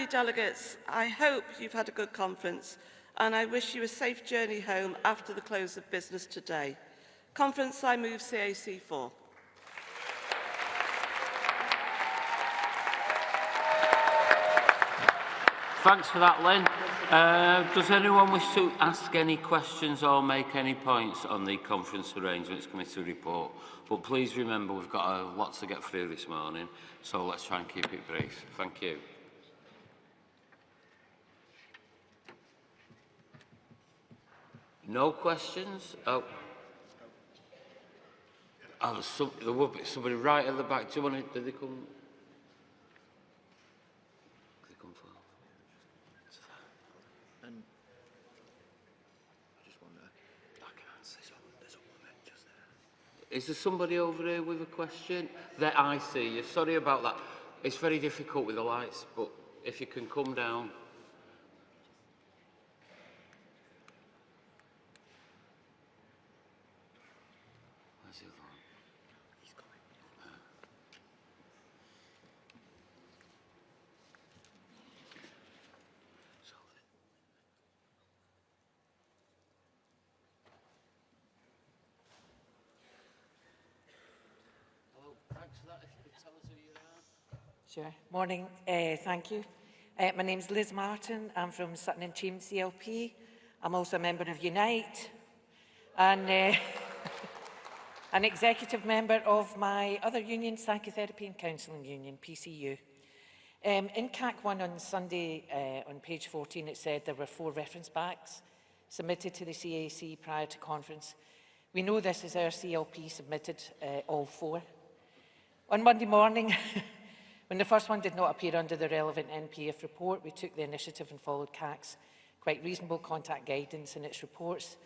finally, delegates, I hope you've had a good conference and I wish you a safe journey home after the close of business today. Conference, I move CAC 4. Thanks for that, Lynn. Does anyone wish to ask any questions or make any points on the Conference Arrangements Committee report? But please remember, we've got a lot to get through this morning, so let's try and keep it brief. Thank you. No questions? Oh, there will be somebody right at the back. Do you want to? Did they come? Is there somebody over here with a question? There, I see you. Sorry about that. It's very difficult with the lights, but if you can come down. Where's the other one? He's coming. Thanks for that. If you could tell us who you are. Sure. Morning. Thank you. My name's Liz Martin. I'm from Sutton and Cheam CLP. I'm also a member of Unite and an executive member of my other union, Psychotherapy and Counselling Union, PCU. In CAC 1 on Sunday, on page 14, it said there were 4 reference backs submitted to the CAC prior to conference. We know this as our CLP submitted all 4. On Monday morning, when the first one did not appear under the relevant NPF report, we took the initiative and followed CAC's quite reasonable contact guidance in its reports.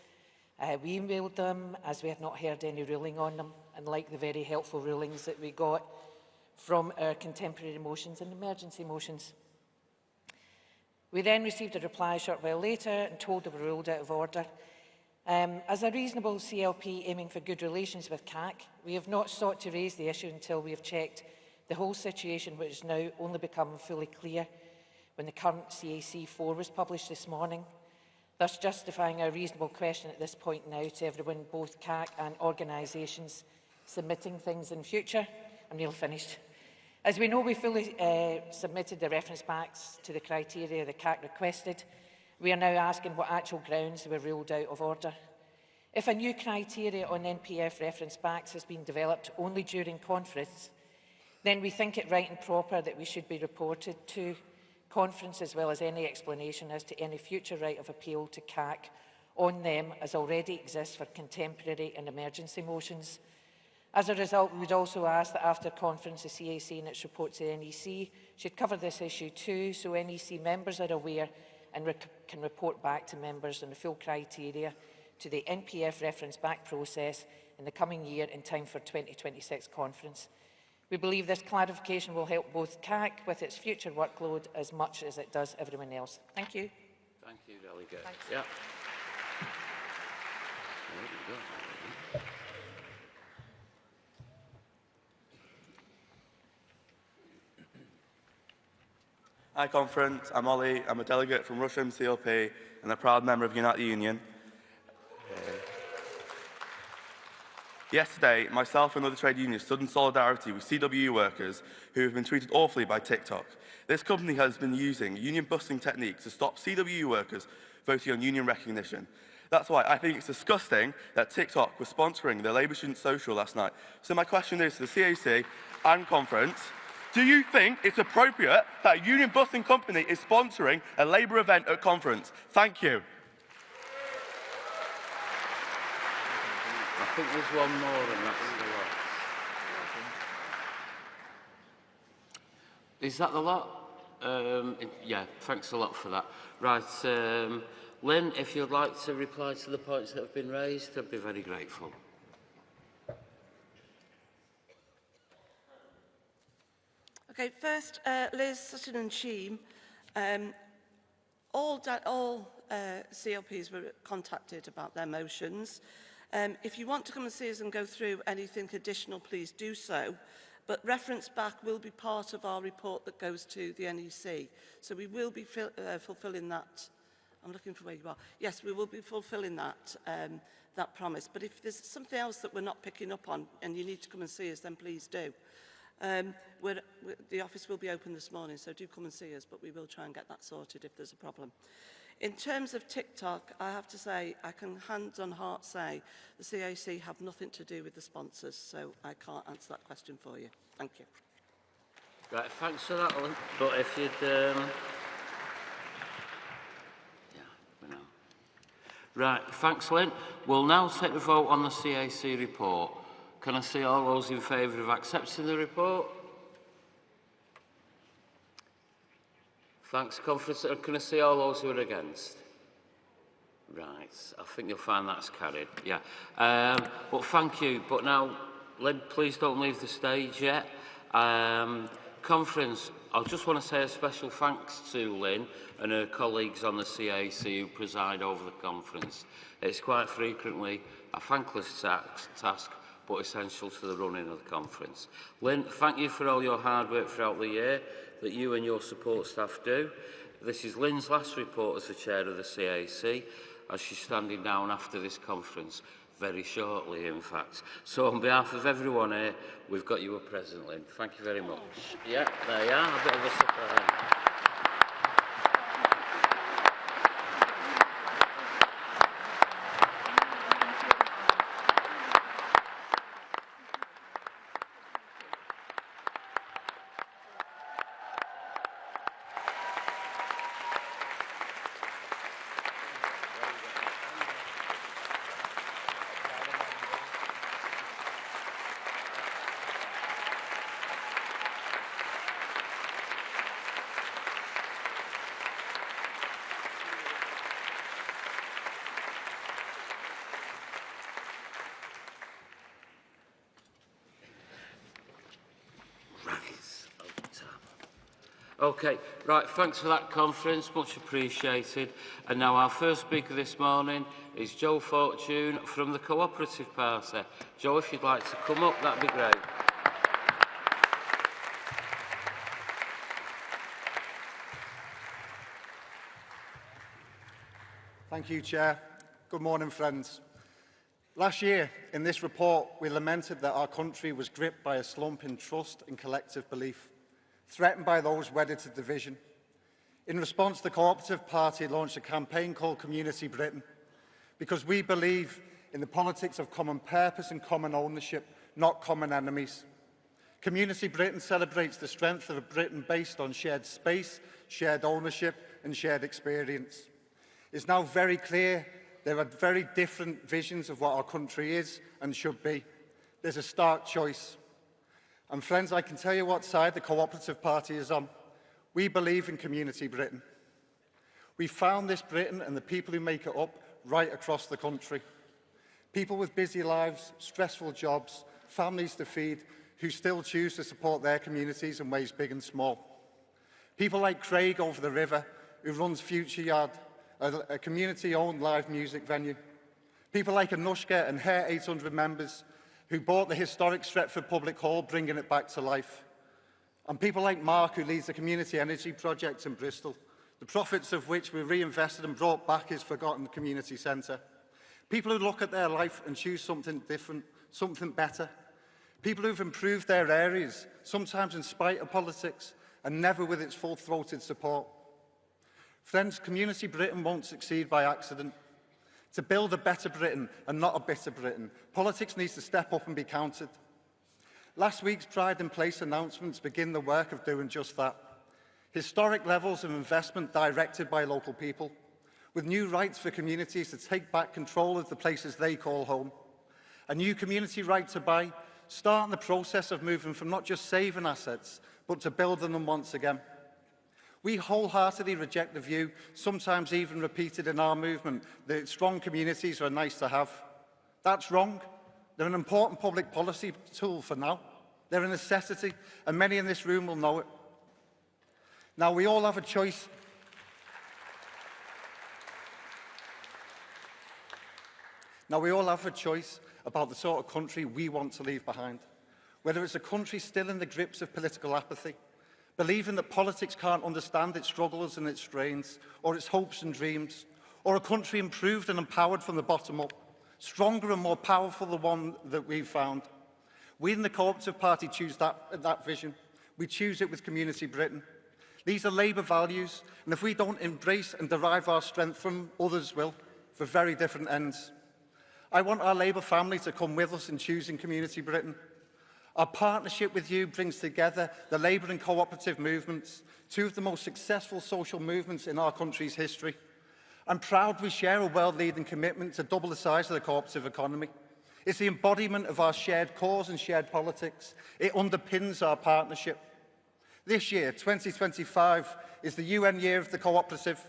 We emailed them as we had not heard any ruling on them, unlike the very helpful rulings that we got from our contemporary motions and emergency motions. We then received a reply a short while later and told they were ruled out of order. As a reasonable CLP aiming for good relations with CAC, we have not sought to raise the issue until we have checked the whole situation, which has now only become fully clear when the current CAC 4 was published this morning, thus justifying our reasonable question at this point now to everyone, both CAC and organisations submitting things in future. I'm nearly finished. As we know, we fully submitted the reference backs to the criteria the CAC requested. We are now asking what actual grounds were ruled out of order. If a new criteria on NPF reference backs has been developed only during conference, then we think it right and proper that we should be reported to conference as well as any explanation as to any future right of appeal to CAC on them as already exists for contemporary and emergency motions. As a result, we would also ask that after conference, the CAC in its report to the NEC should cover this issue too, so NEC members are aware and can report back to members on the full criteria to the NPF reference back process in the coming year in time for 2026 conference. We believe this clarification will help both CAC with its future workload as much as it does everyone else. Thank you. Thank you, Delegate. Thanks. Yeah. Hi Conference, I'm Ollie, I'm a delegate from Rusholme CLP and a proud member of Unite the Union. Yesterday, myself and other trade unions stood in solidarity with CWU workers who have been treated awfully by TikTok. This company has been using union busting techniques to stop CWU workers voting on union recognition. That's why I think it's disgusting that TikTok was sponsoring the Labour Student Social last night. So my question is to the CAC and Conference, do you think it's appropriate that a union busting company is sponsoring a Labour event at Conference? Thank you. I think there's one more and that's the lot. Is that the lot? Yeah, thanks a lot for that. Right, Lynn, if you'd like to reply to the points that have been raised, I'd be very grateful. Okay, first, Liz, Sutton and Cheam. All CLPs were contacted about their motions. If you want to come and see us and go through anything additional, please do so. but reference back will be part of our report that goes to the NEC. So we will be fulfilling that. I'm looking for where you are. Yes, we will be fulfilling that, that promise. But if there's something else that we're not picking up on and you need to come and see us, then please do. The office will be open this morning, so do come and see us, but we will try and get that sorted if there's a problem. In terms of TikTok, I have to say, I can hand on heart say, the CAC have nothing to do with the sponsors, so I can't answer that question for you. Thank you. Right, thanks for that, Lynn. But if you'd... Right, thanks, Lynn. We'll now take the vote on the CAC report. Can I see all those in favour of accepting the report? Thanks, Conference. Can I see all those who are against? Right, I think you'll find that's carried, yeah. But thank you. But now, Lynn, please don't leave the stage yet. Conference, I just want to say a special thanks to Lynn and her colleagues on the CAC who preside over the conference. It's quite frequently a thankless task, but essential to the running of the conference. Lynn, thank you for all your hard work throughout the year that you and your support staff do. This is Lynn's last report as the chair of the CAC, as she's standing down after this conference, very shortly, in fact. So on behalf of everyone here, we've got you a present, Lynn. Thank you very much. Yeah, there you are, a bit of a surprise. Okay, right, thanks for that conference, much appreciated. And now our first speaker this morning is Joe Fortune from the Cooperative Party. Joe, if you'd like to come up, that'd be great. Thank you, Chair. Good morning, friends. Last year, in this report, we lamented that our country was gripped by a slump in trust and collective belief, threatened by those wedded to division. In response, the Cooperative Party launched a campaign called Community Britain, because we believe in the politics of common purpose and common ownership, not common enemies. Community Britain celebrates the strength of a Britain based on shared space, shared ownership and shared experience. It's now very clear there are very different visions of what our country is and should be. There's a stark choice. And friends, I can tell you what side the Cooperative Party is on. We believe in Community Britain. We found this Britain and the people who make it up right across the country. People with busy lives, stressful jobs, families to feed, who still choose to support their communities in ways big and small. People like Craig over the river, who runs Future Yard, a community-owned live music venue. People like Anushka and her 800 members, who bought the historic Stretford Public Hall, bringing it back to life. And people like Mark, who leads the Community Energy Project in Bristol, the profits of which were reinvested and brought back his forgotten community centre. People who look at their life and choose something different, something better. People who've improved their areas, sometimes in spite of politics, and never with its full-throated support. Friends, Community Britain won't succeed by accident. To build a better Britain and not a bitter Britain, politics needs to step up and be counted. Last week's Pride in Place announcements begin the work of doing just that. Historic levels of investment directed by local people, with new rights for communities to take back control of the places they call home. A new community right to buy, starting the process of moving from not just saving assets, but to building them once again. We wholeheartedly reject the view, sometimes even repeated in our movement, that strong communities are nice to have. That's wrong. They're an important public policy tool for now. They're a necessity, and many in this room will know it. Now, we all have a choice. Now, we all have a choice about the sort of country we want to leave behind. Whether it's a country still in the grips of political apathy, believing that politics can't understand its struggles and its strains, or its hopes and dreams, or a country improved and empowered from the bottom up, stronger and more powerful than the one that we've found. We in the Cooperative Party choose that vision. We choose it with Community Britain. These are Labour values, and if we don't embrace and derive our strength from, others will, for very different ends. I want our Labour family to come with us in choosing Community Britain. Our partnership with you brings together the Labour and cooperative movements, two of the most successful social movements in our country's history. I'm proud we share a world-leading commitment to double the size of the cooperative economy. It's the embodiment of our shared cause and shared politics. It underpins our partnership. This year, 2025, is the UN Year of the Cooperative.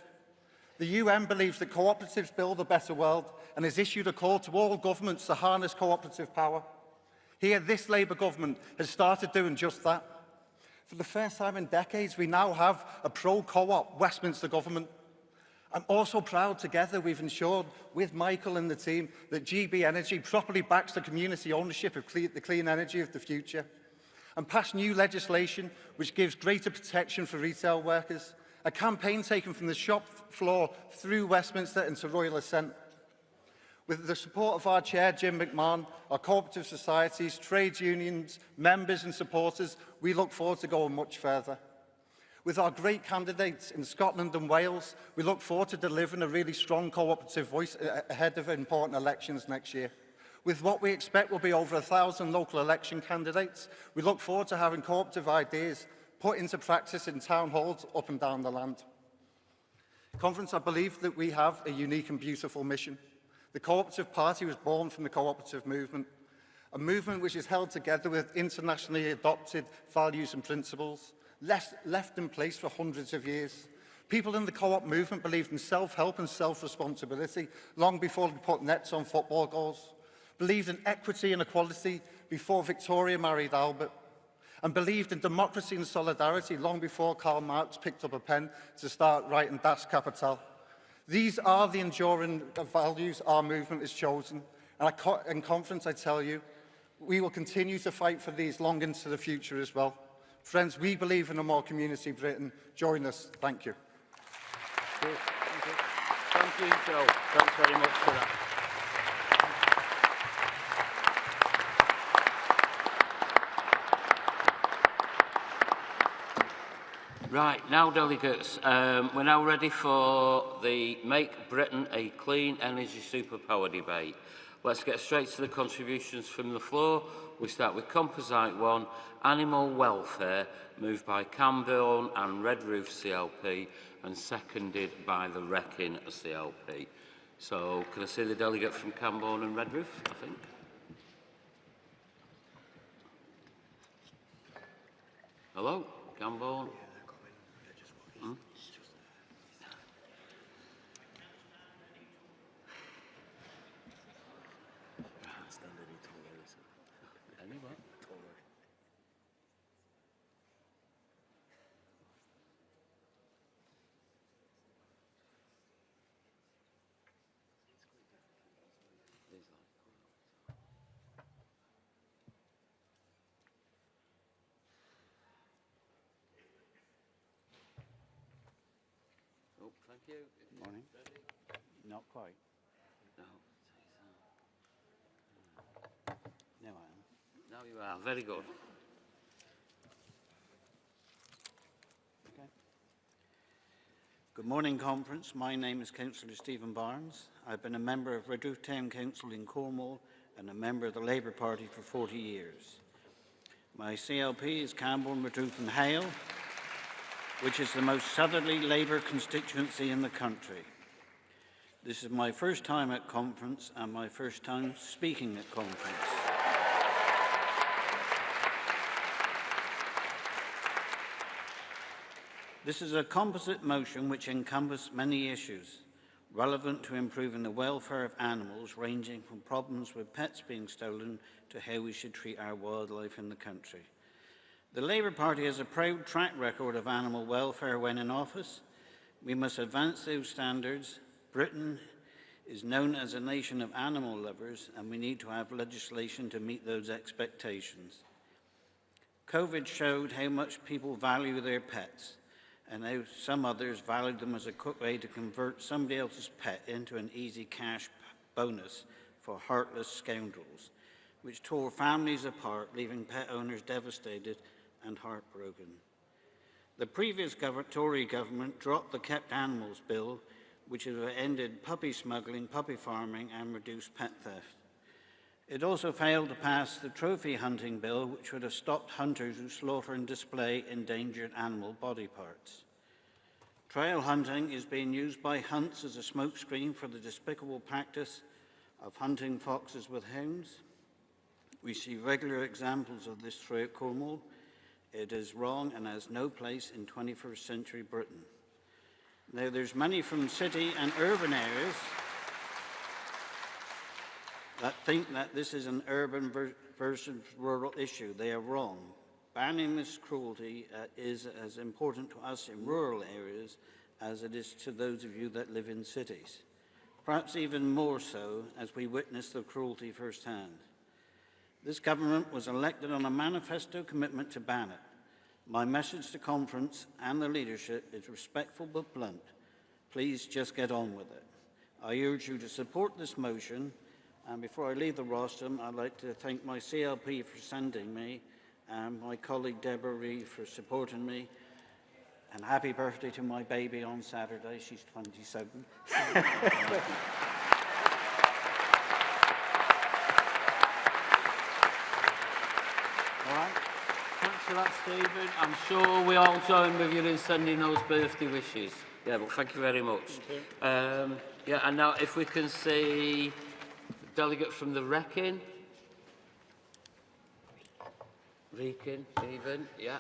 The UN believes that cooperatives build a better world and has issued a call to all governments to harness cooperative power. Here, this Labour government has started doing just that. For the first time in decades, we now have a pro-co-op Westminster government. I'm also proud together we've ensured with Michael and the team that GB Energy properly backs the community ownership of the clean energy of the future and passed new legislation which gives greater protection for retail workers, a campaign taken from the shop floor through Westminster into Royal Assent. With the support of our chair, Jim McMahon, our cooperative societies, trades unions, members and supporters, we look forward to going much further. With our great candidates in Scotland and Wales, we look forward to delivering a really strong cooperative voice ahead of important elections next year. With what we expect will be over 1,000 local election candidates, we look forward to having cooperative ideas put into practice in town halls up and down the land. Conference, I believe that we have a unique and beautiful mission. The Cooperative Party was born from the cooperative movement, a movement which is held together with internationally adopted values and principles, left in place for hundreds of years. People in the co-op movement believed in self-help and self-responsibility long before they put nets on football goals, believed in equity and equality before Victoria married Albert, and believed in democracy and solidarity long before Karl Marx picked up a pen to start writing Das Kapital. These are the enduring values our movement has chosen, and in conference I tell you, we will continue to fight for these long into the future as well. Friends, we believe in a more Community Britain. Join us. Thank you. Thank you, Joe. Thanks very much for that. Right, now delegates, we're now ready for the Make Britain a Clean Energy Superpower debate. Let's get straight to the contributions from the floor. We start with Composite 1, Animal Welfare, moved by Camborne and Redroof CLP and seconded by the Wrecking CLP. So, can I see the delegate from Camborne and Redroof, I think? Hello, Camborne. Hmm? Anyway. Oh, thank you. Morning. Not quite. No. Now I am. Now you are. Very good. Okay. Good morning, Conference. My name is Councillor Stephen Barnes. I've been a member of Redroof Town Council in Cornwall and a member of the Labour Party for 40 years. My CLP is Camborne, Redroof and Hale, which is the most southerly Labour constituency in the country. This is my first time at conference and my first time speaking at conference. This is a composite motion which encompasses many issues relevant to improving the welfare of animals, ranging from problems with pets being stolen to how we should treat our wildlife in the country. The Labour Party has a proud track record of animal welfare when in office. We must advance those standards. Britain is known as a nation of animal lovers, and we need to have legislation to meet those expectations. COVID showed how much people value their pets and how some others valued them as a quick way to convert somebody else's pet into an easy cash bonus for heartless scoundrels, which tore families apart, leaving pet owners devastated and heartbroken. The previous Tory government dropped the Kept Animals Bill, which would have ended puppy smuggling, puppy farming and reduced pet theft. It also failed to pass the Trophy Hunting Bill, which would have stopped hunters who slaughter and display endangered animal body parts. Trail hunting is being used by hunts as a smokescreen for the despicable practice of hunting foxes with hounds. We see regular examples of this throughout Cornwall. It is wrong and has no place in 21st century Britain. Now, there's many from city and urban areas that think that this is an urban versus rural issue. They are wrong. Banning this cruelty is as important to us in rural areas as it is to those of you that live in cities. Perhaps even more so as we witness the cruelty firsthand. This government was elected on a manifesto commitment to ban it. My message to conference and the leadership is respectful but blunt. Please just get on with it. I urge you to support this motion, and before I leave the rostrum, I'd like to thank my CLP for sending me, and my colleague Deborah Reid for supporting me, and happy birthday to my baby on Saturday. She's 27. All right. Thanks for that, Stephen. I'm sure we all join with you in sending those birthday wishes. Yeah, but thank you very much. Yeah, and now if we can see the delegate from the Wrecking. Wrecking, Stephen, yeah.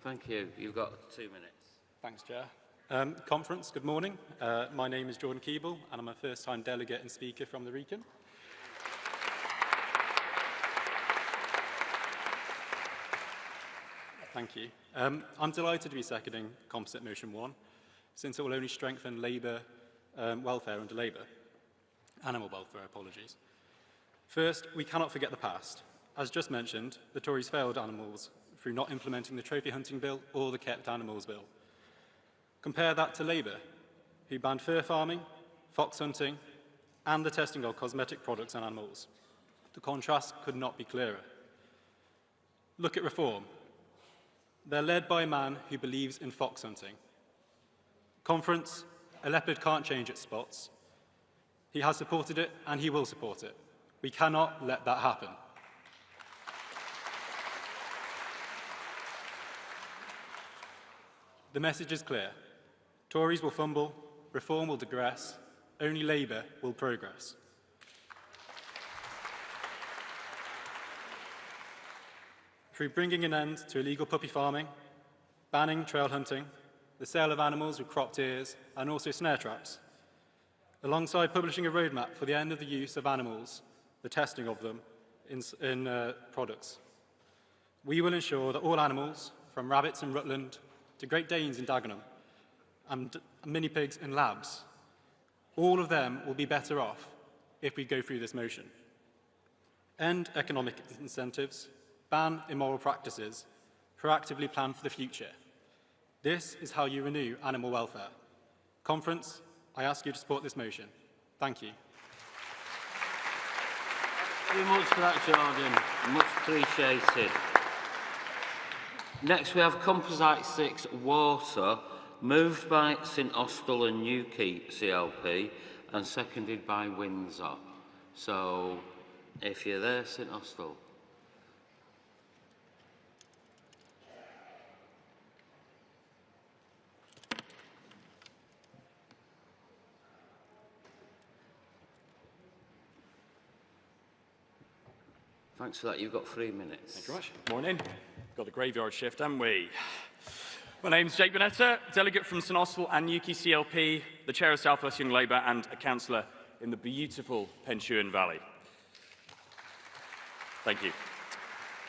Thank you. You've got 2 minutes. Thanks, Chair. Conference, good morning. My name is Jordan Keeble, and I'm a first-time delegate and speaker from the Wrekin. Thank you. I'm delighted to be seconding Composite Motion 1, since it will only strengthen Labour welfare under Labour. Animal welfare, apologies. First, we cannot forget the past. As just mentioned, the Tories failed animals through not implementing the Trophy Hunting Bill or the Kept Animals Bill. Compare that to Labour, who banned fur farming, fox hunting, and the testing of cosmetic products on animals. The contrast could not be clearer. Look at Reform. They're led by a man who believes in fox hunting. Conference, a leopard can't change its spots. He has supported it, and he will support it. We cannot let that happen. The message is clear. Tories will fumble, Reform will digress, only Labour will progress. Through bringing an end to illegal puppy farming, banning trail hunting, the sale of animals with cropped ears, and also snare traps, alongside publishing a roadmap for the end of the use of animals, the testing of them in products. We will ensure that all animals, from rabbits in Rutland to Great Danes in Dagenham, and mini pigs in labs, all of them will be better off if we go through this motion. End economic incentives, ban immoral practices, proactively plan for the future. This is how you renew animal welfare. Conference, I ask you to support this motion. Thank you. Thank you very much for that, Jordan. Much appreciated. Next, we have Composite 6 Water, moved by St Austell and Newquay CLP and seconded by Windsor. So, if you're there, St Austell. Thanks for that. You've got 3 minutes. Thank you very much. Morning. Got the graveyard shift, haven't we? My name's Jake Bonetta, delegate from St Austell and Newquay CLP, the chair of South West Young Labour and a councillor in the beautiful Penchuan Valley. Thank you.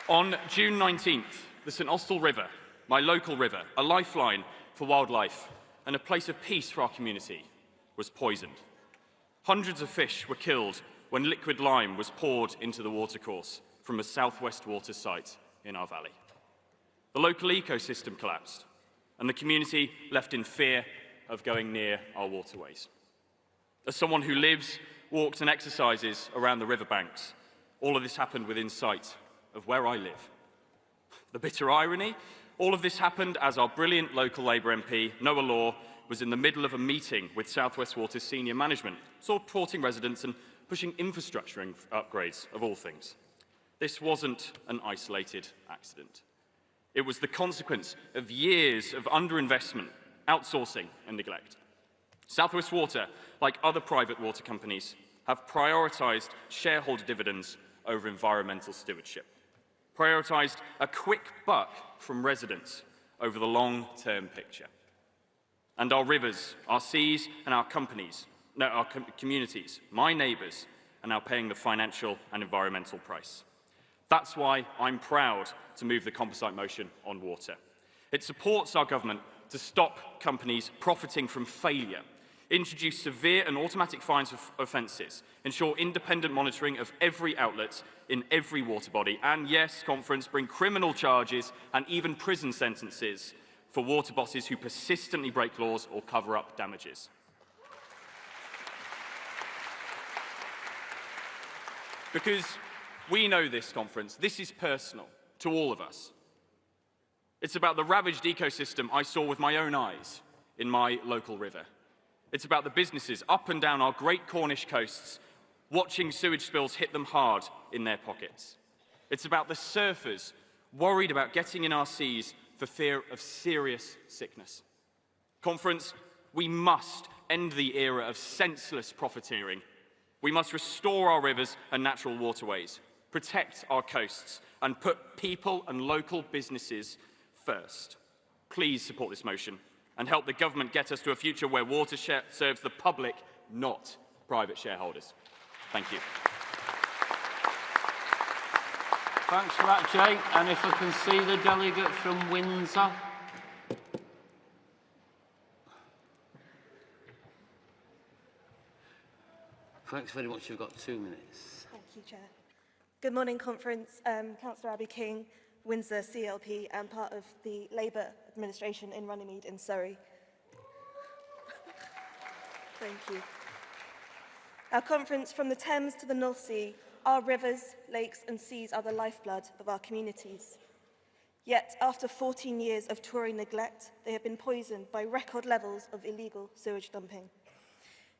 On June 19th, the St Austell River, my local river, a lifeline for wildlife and a place of peace for our community, was poisoned. Hundreds of fish were killed when liquid lime was poured into the watercourse from a southwest water site in our valley. The local ecosystem collapsed, and the community left in fear of going near our waterways. As someone who lives, walks and exercises around the riverbanks, all of this happened within sight of where I live. The bitter irony, all of this happened as our brilliant local Labour MP, Noah Law, was in the middle of a meeting with South West Water's senior management, supporting residents and pushing infrastructure upgrades, of all things. This wasn't an isolated accident. It was the consequence of years of underinvestment, outsourcing and neglect. South West Water, like other private water companies, have prioritised shareholder dividends over environmental stewardship, prioritised a quick buck from residents over the long-term picture. And our rivers, our seas and our communities, my neighbours, are now paying the financial and environmental price. That's why I'm proud to move the composite motion on water. It supports our government to stop companies profiting from failure, introduce severe and automatic fines for offences, ensure independent monitoring of every outlet in every water body, and yes, Conference, bring criminal charges and even prison sentences for water bosses who persistently break laws or cover up damages. Because we know this, Conference, this is personal to all of us. It's about the ravaged ecosystem I saw with my own eyes in my local river. It's about the businesses up and down our great Cornish coasts, watching sewage spills hit them hard in their pockets. It's about the surfers worried about getting in our seas for fear of serious sickness. Conference, we must end the era of senseless profiteering. We must restore our rivers and natural waterways, protect our coasts, and put people and local businesses first. Please support this motion and help the government get us to a future where water serves the public, not private shareholders. Thank you. Thanks for that, Jake. And if I can see the delegate from Windsor. Thanks very much. You've got 2 minutes. Thank you, Chair. Good morning, Conference. Councillor Abby King, Windsor CLP, and part of the Labour administration in Runnymede in Surrey. Thank you. Our Conference, from the Thames to the North Sea, our rivers, lakes and seas are the lifeblood of our communities. Yet, after 14 years of Tory neglect, they have been poisoned by record levels of illegal sewage dumping.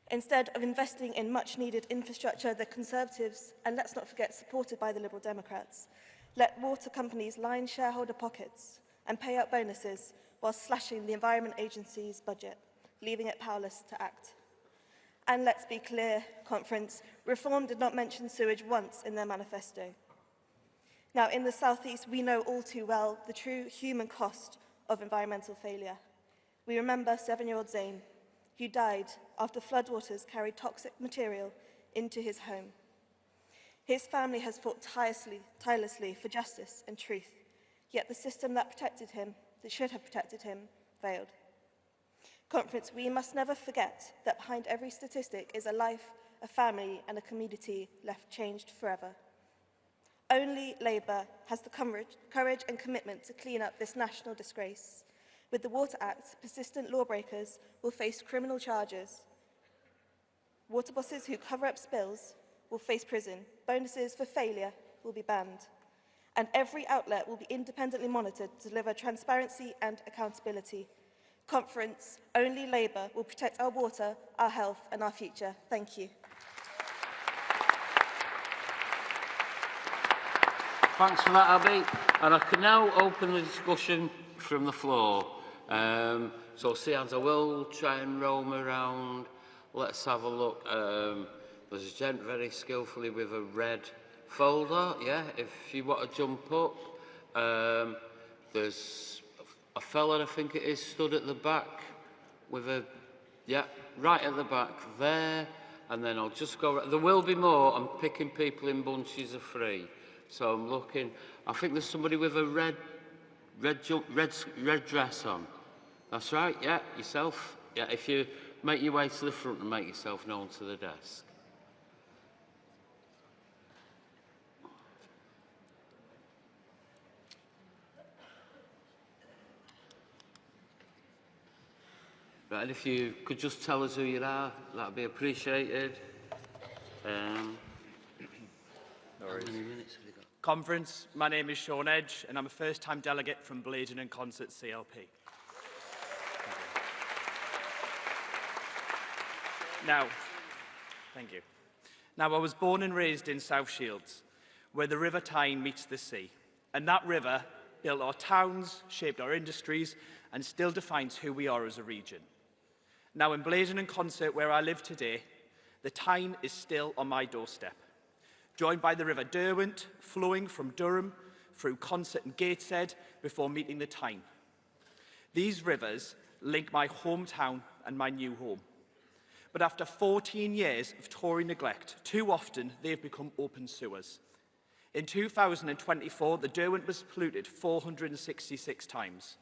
Instead of investing in much-needed infrastructure, the Conservatives, and let's not forget supported by the Liberal Democrats, let water companies line shareholder pockets and pay out bonuses while slashing the Environment Agency's budget, leaving it powerless to act. And let's be clear, Conference, Reform did not mention sewage once in their manifesto. Now, in the South East, we know all too well the true human cost of environmental failure. We remember 7-year-old Zain, who died after floodwaters carried toxic material into his home. His family has fought tirelessly for justice and truth, yet the system that protected him, that should have protected him, failed. Conference, we must never forget that behind every statistic is a life, a family and a community left changed forever. Only Labour has the courage and commitment to clean up this national disgrace. With the Water Act, persistent lawbreakers will face criminal charges. Water bosses who cover up spills will face prison. Bonuses for failure will be banned. And every outlet will be independently monitored to deliver transparency and accountability. Conference, only Labour will protect our water, our health and our future. Thank you. Thanks for that, Abby. And I can now open the discussion from the floor. So, Seans, I will try and roam around. Let's have a look. There's a gent very skillfully with a red folder, yeah, if you want to jump up. There's a fella, I think it is, stood at the back with a, yeah, right at the back there. And then I'll just go, there will be more. I'm picking people in bunches of 3. So I'm looking, I think there's somebody with a red dress on. That's right, yeah, yourself. Yeah, if you make your way to the front and make yourself known to the desk. Right, and if you could just tell us who you are, that would be appreciated. How many minutes have you got? Conference, my name is Sean Edge, and I'm a first-time delegate from Blazon and Concert CLP. Now, thank you. Now, I was born and raised in South Shields, where the River Tyne meets the sea, and that river built our towns, shaped our industries, and still defines who we are as a region. Now, in Blazon and Concert, where I live today, the Tyne is still on my doorstep, joined by the River Derwent, flowing from Durham through Concert and Gateshead before meeting the Tyne. These rivers link my hometown and my new home. But after 14 years of Tory neglect, too often they've become open sewers. In 2024, the Derwent was polluted 466 times.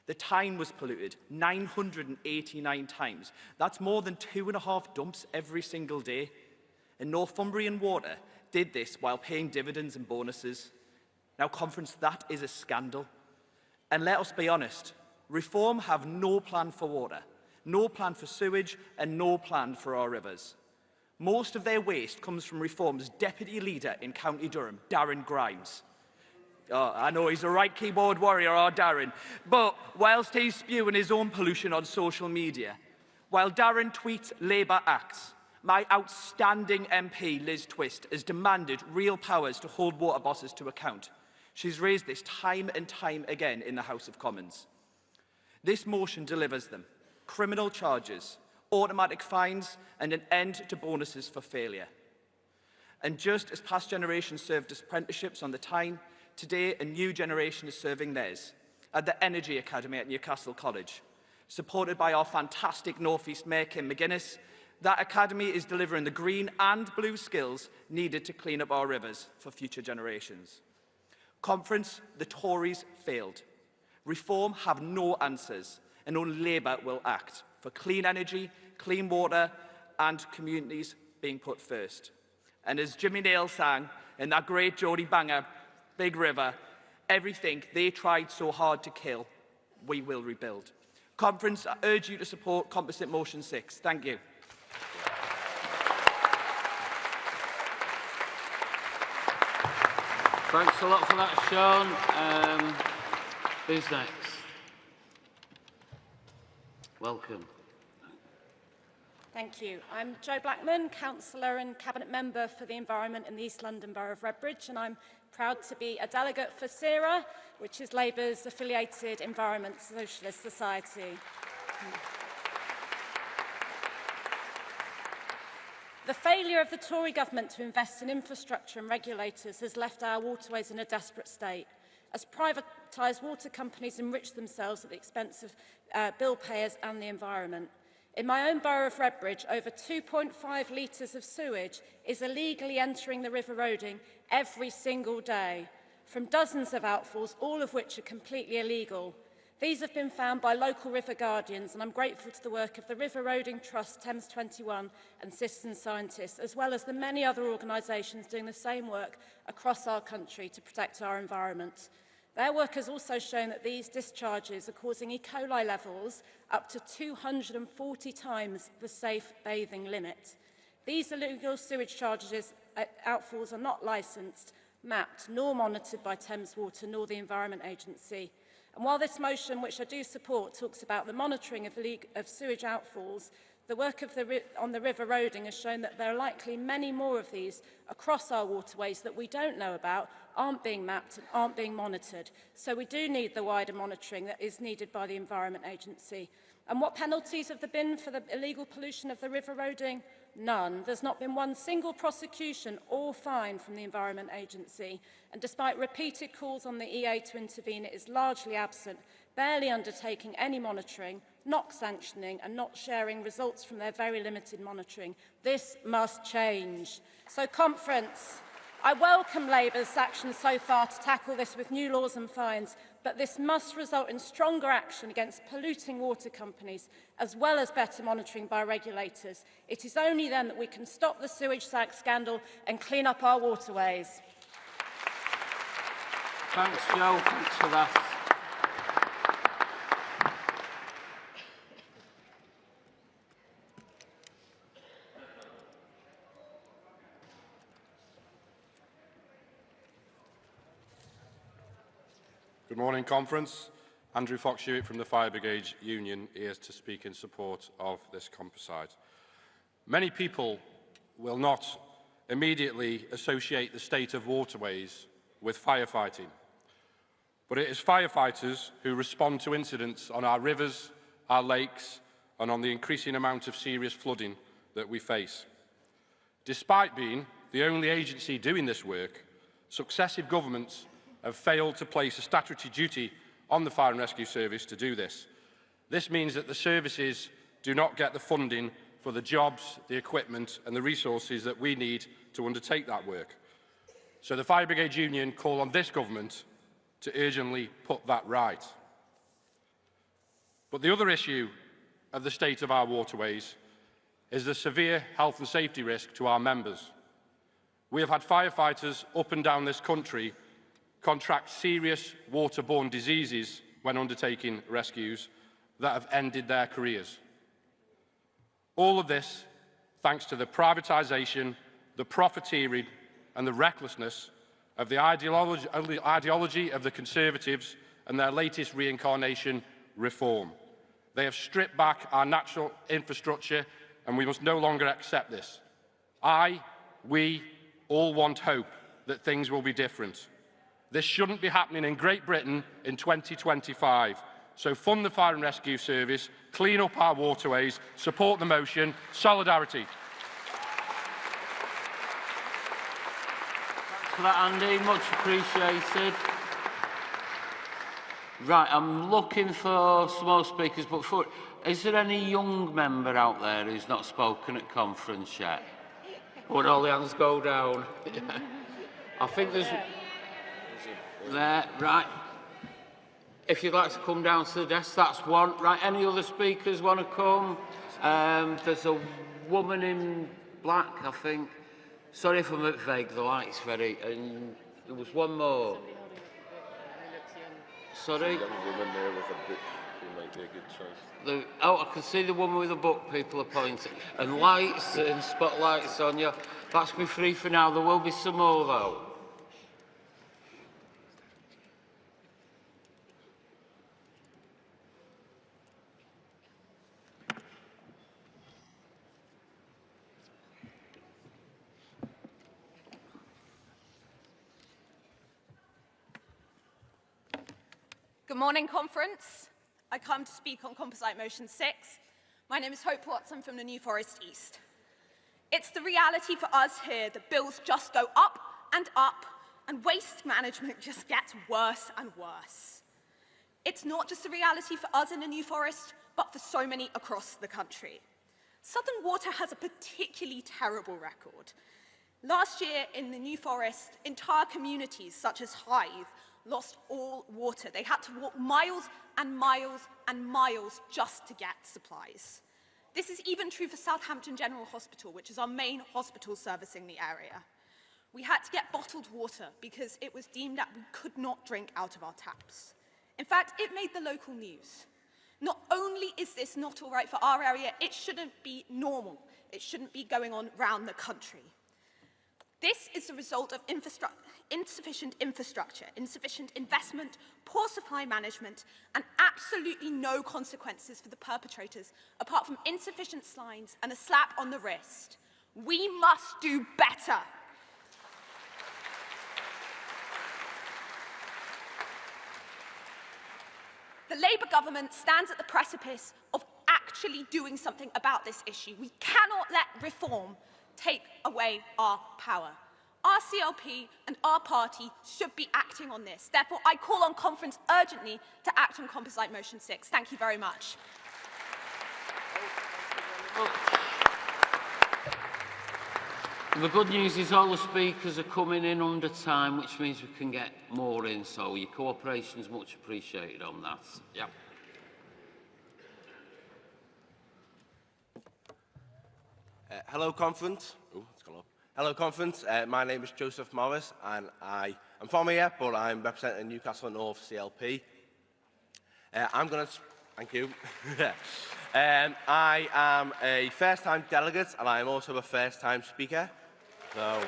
The Tyne was polluted 989 times. That's more than 2.5 dumps every single day. And Northumbrian Water did this while paying dividends and bonuses. Now, Conference, that is a scandal. And let us be honest, Reform have no plan for water, no plan for sewage, and no plan for our rivers. Most of their waste comes from Reform's deputy leader in County Durham, Darren Grimes. Oh, I know he's a right keyboard warrior, our Darren. But whilst he's spewing his own pollution on social media, while Darren tweets Labour acts, my outstanding MP, Liz Twist, has demanded real powers to hold water bosses to account. She's raised this time and time again in the House of Commons. This motion delivers them: criminal charges, automatic fines, and an end to bonuses for failure. And just as past generations served as apprenticeships on the Tyne, today a new generation is serving theirs at the Energy Academy at Newcastle College. Supported by our fantastic North East Mayor, Kim McGuinness, that academy is delivering the green and blue skills needed to clean up our rivers for future generations. Conference, the Tories failed. Reform have no answers, and only Labour will act for clean energy, clean water, and communities being put first. And as Jimmy Nail sang in that great Geordie banger, Big River, everything they tried so hard to kill, we will rebuild. Conference, I urge you to support Composite Motion 6. Thank you. Thanks a lot for that, Sean. Who's next? Welcome. Thank you. I'm Jo Blackman, Councillor and Cabinet Member for the Environment in the East London Borough of Redbridge, and I'm proud to be a delegate for SERA, which is Labour's affiliated Environment Socialist Society. The failure of the Tory government to invest in infrastructure and regulators has left our waterways in a desperate state, as privatised water companies enrich themselves at the expense of bill payers and the environment. In my own borough of Redbridge, over 2.5 litres of sewage is illegally entering the River Roding every single day, from dozens of outfalls, all of which are completely illegal. These have been found by local river guardians, and I'm grateful to the work of the River Roding Trust, Thames 21 and citizen scientists, as well as the many other organisations doing the same work across our country to protect our environment. Their work has also shown that these discharges are causing E. coli levels up to 240 times the safe bathing limit. These illegal sewage charges outfalls are not licensed, mapped, nor monitored by Thames Water nor the Environment Agency. And while this motion, which I do support, talks about the monitoring of sewage outfalls, the work on the River Roding has shown that there are likely many more of these across our waterways that we don't know about, aren't being mapped and aren't being monitored. So we do need the wider monitoring that is needed by the Environment Agency. And what penalties have there been for the illegal pollution of the River Roding? None. There's not been one single prosecution or fine from the Environment Agency. And despite repeated calls on the EA to intervene, it is largely absent, barely undertaking any monitoring, not sanctioning and not sharing results from their very limited monitoring. This must change. So, Conference, I welcome Labour's action so far to tackle this with new laws and fines, but this must result in stronger action against polluting water companies, as well as better monitoring by regulators. It is only then that we can stop the sewage scandal and clean up our waterways. Thanks, Joe. Thanks for that. Good morning, Conference. Andrew Fox-Hewitt from the Fire Brigade Union here to speak in support of this composite. Many people will not immediately associate the state of waterways with firefighting, but it is firefighters who respond to incidents on our rivers, our lakes, and on the increasing amount of serious flooding that we face. Despite being the only agency doing this work, successive governments have failed to place a statutory duty on the Fire and Rescue Service to do this. This means that the services do not get the funding for the jobs, the equipment and the resources that we need to undertake that work. So the Fire Brigade Union call on this government to urgently put that right. But the other issue of the state of our waterways is the severe health and safety risk to our members. We have had firefighters up and down this country contract serious waterborne diseases when undertaking rescues that have ended their careers. All of this thanks to the privatisation, the profiteering and the recklessness of the ideology of the Conservatives and their latest reincarnation, reform. They have stripped back our natural infrastructure and we must no longer accept this. We all want hope that things will be different. This shouldn't be happening in Great Britain in 2025. So fund the Fire and Rescue Service, clean up our waterways, support the motion. Solidarity. Thanks for that, Andy. Much appreciated. Right, I'm looking for some more speakers, but is there any young member out there who's not spoken at conference yet? Would all the hands go down? I think there's... There, right. If you'd like to come down to the desk, that's one. Right, any other speakers want to come? There's a woman in black, I think. Sorry if I'm a bit vague, the light's very... And there was one more. Sorry? There's a young woman there with a book who might be a good choice. I can see the woman with a book people are pointing. And lights and spotlights on you. That's me free for now. There will be some more, though. Good morning, Conference. I come to speak on Composite Motion 6. My name is Hope Watson from the New Forest East. It's the reality for us here that bills just go up, and waste management just gets worse and worse. It's not just a reality for us in the New Forest, but for so many across the country. Southern Water has a particularly terrible record. Last year in the New Forest, entire communities such as Hythe lost all water. They had to walk miles and miles and miles just to get supplies. This is even true for Southampton General Hospital, which is our main hospital servicing the area. We had to get bottled water because it was deemed that we could not drink out of our taps. In fact, it made the local news. Not only is this not all right for our area, it shouldn't be normal. It shouldn't be going on around the country. This is the result of insufficient infrastructure, insufficient investment, poor supply management, and absolutely no consequences for the perpetrators, apart from insufficient signs and a slap on the wrist. We must do better. The Labour government stands at the precipice of actually doing something about this issue. We cannot let reform take away our power. Our CLP and our party should be acting on this. Therefore, I call on Conference urgently to act on Composite Motion 6. Thank you very much. The good news is all the speakers are coming in under time, which means we can get more in, so your cooperation is much appreciated on that. Yeah. Hello, Conference. Oh, it's gone up. Hello, Conference. My name is Joseph Morris, and I am from here, but I'm representing Newcastle North CLP. I'm going to... Thank you. I am a first-time delegate, and I am also a first-time speaker. So,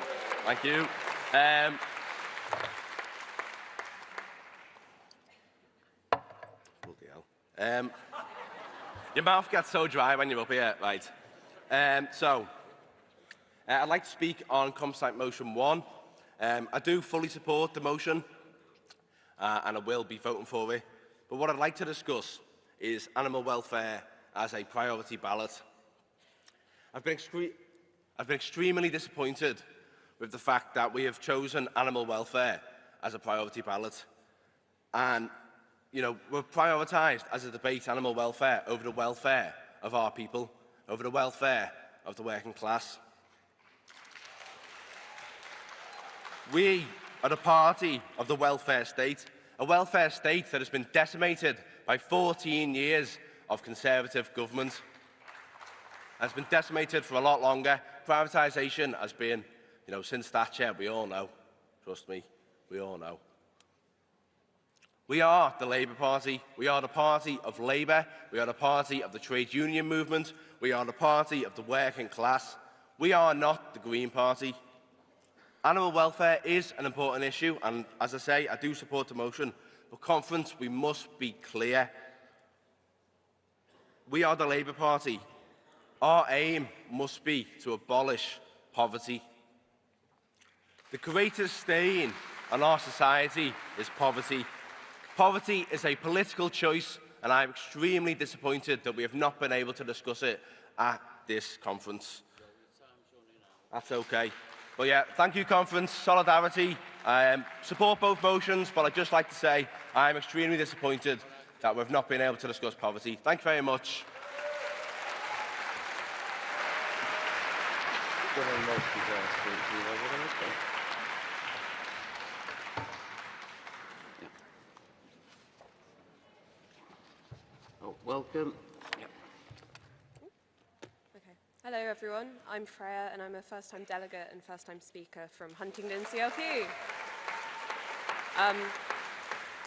thank you. Bloody hell. Your mouth gets so dry when you're up here, right? I'd like to speak on Composite Motion 1. I do fully support the motion, and I will be voting for it. But what I'd like to discuss is animal welfare as a priority ballot. I've been extremely disappointed with the fact that we have chosen animal welfare as a priority ballot. And, you know, we've prioritised as a debate animal welfare over the welfare of our people, over the welfare of the working class. We are the party of the welfare state, a welfare state that has been decimated by 14 years of Conservative government. Has been decimated for a lot longer. Privatisation has been, you know, since Thatcher, we all know. Trust me, we all know. We are the Labour Party. We are the party of Labour. We are the party of the trade union movement. We are the party of the working class. We are not the Green Party. Animal welfare is an important issue, and as I say, I do support the motion. But, Conference, we must be clear. We are the Labour Party. Our aim must be to abolish poverty. The greatest stain on our society is poverty. Poverty is a political choice, and I am extremely disappointed that we have not been able to discuss it at this conference. That's okay. But yeah, thank you, Conference. Solidarity. Support both motions, but I'd just like to say I am extremely disappointed that we've not been able to discuss poverty. Thank you very much. Oh, welcome. Yep. Okay. Hello, everyone. I'm Freya, and I'm a first-time delegate and first-time speaker from Huntingdon CLP.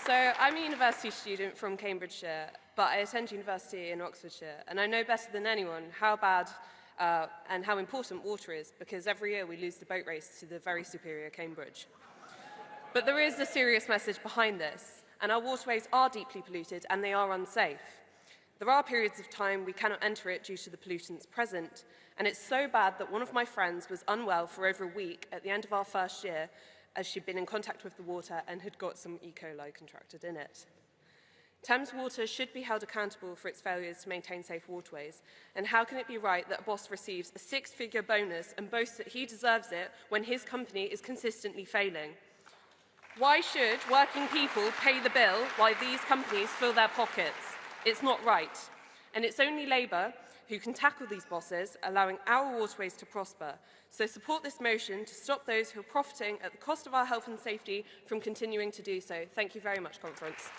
So I'm a university student from Cambridgeshire, but I attend university in Oxfordshire, and I know better than anyone how bad and how important water is, because every year we lose the boat race to the very superior Cambridge. But there is a serious message behind this, and our waterways are deeply polluted and they are unsafe. There are periods of time we cannot enter it due to the pollutants present, and it's so bad that one of my friends was unwell for over a week at the end of our first year, as she'd been in contact with the water and had got some E. coli contracted in it. Thames Water should be held accountable for its failures to maintain safe waterways, and how can it be right that a boss receives a six-figure bonus and boasts that he deserves it when his company is consistently failing? Why should working people pay the bill while these companies fill their pockets? It's not right, and it's only Labour who can tackle these bosses, allowing our waterways to prosper. So support this motion to stop those who are profiting at the cost of our health and safety from continuing to do so. Thank you very much, Conference.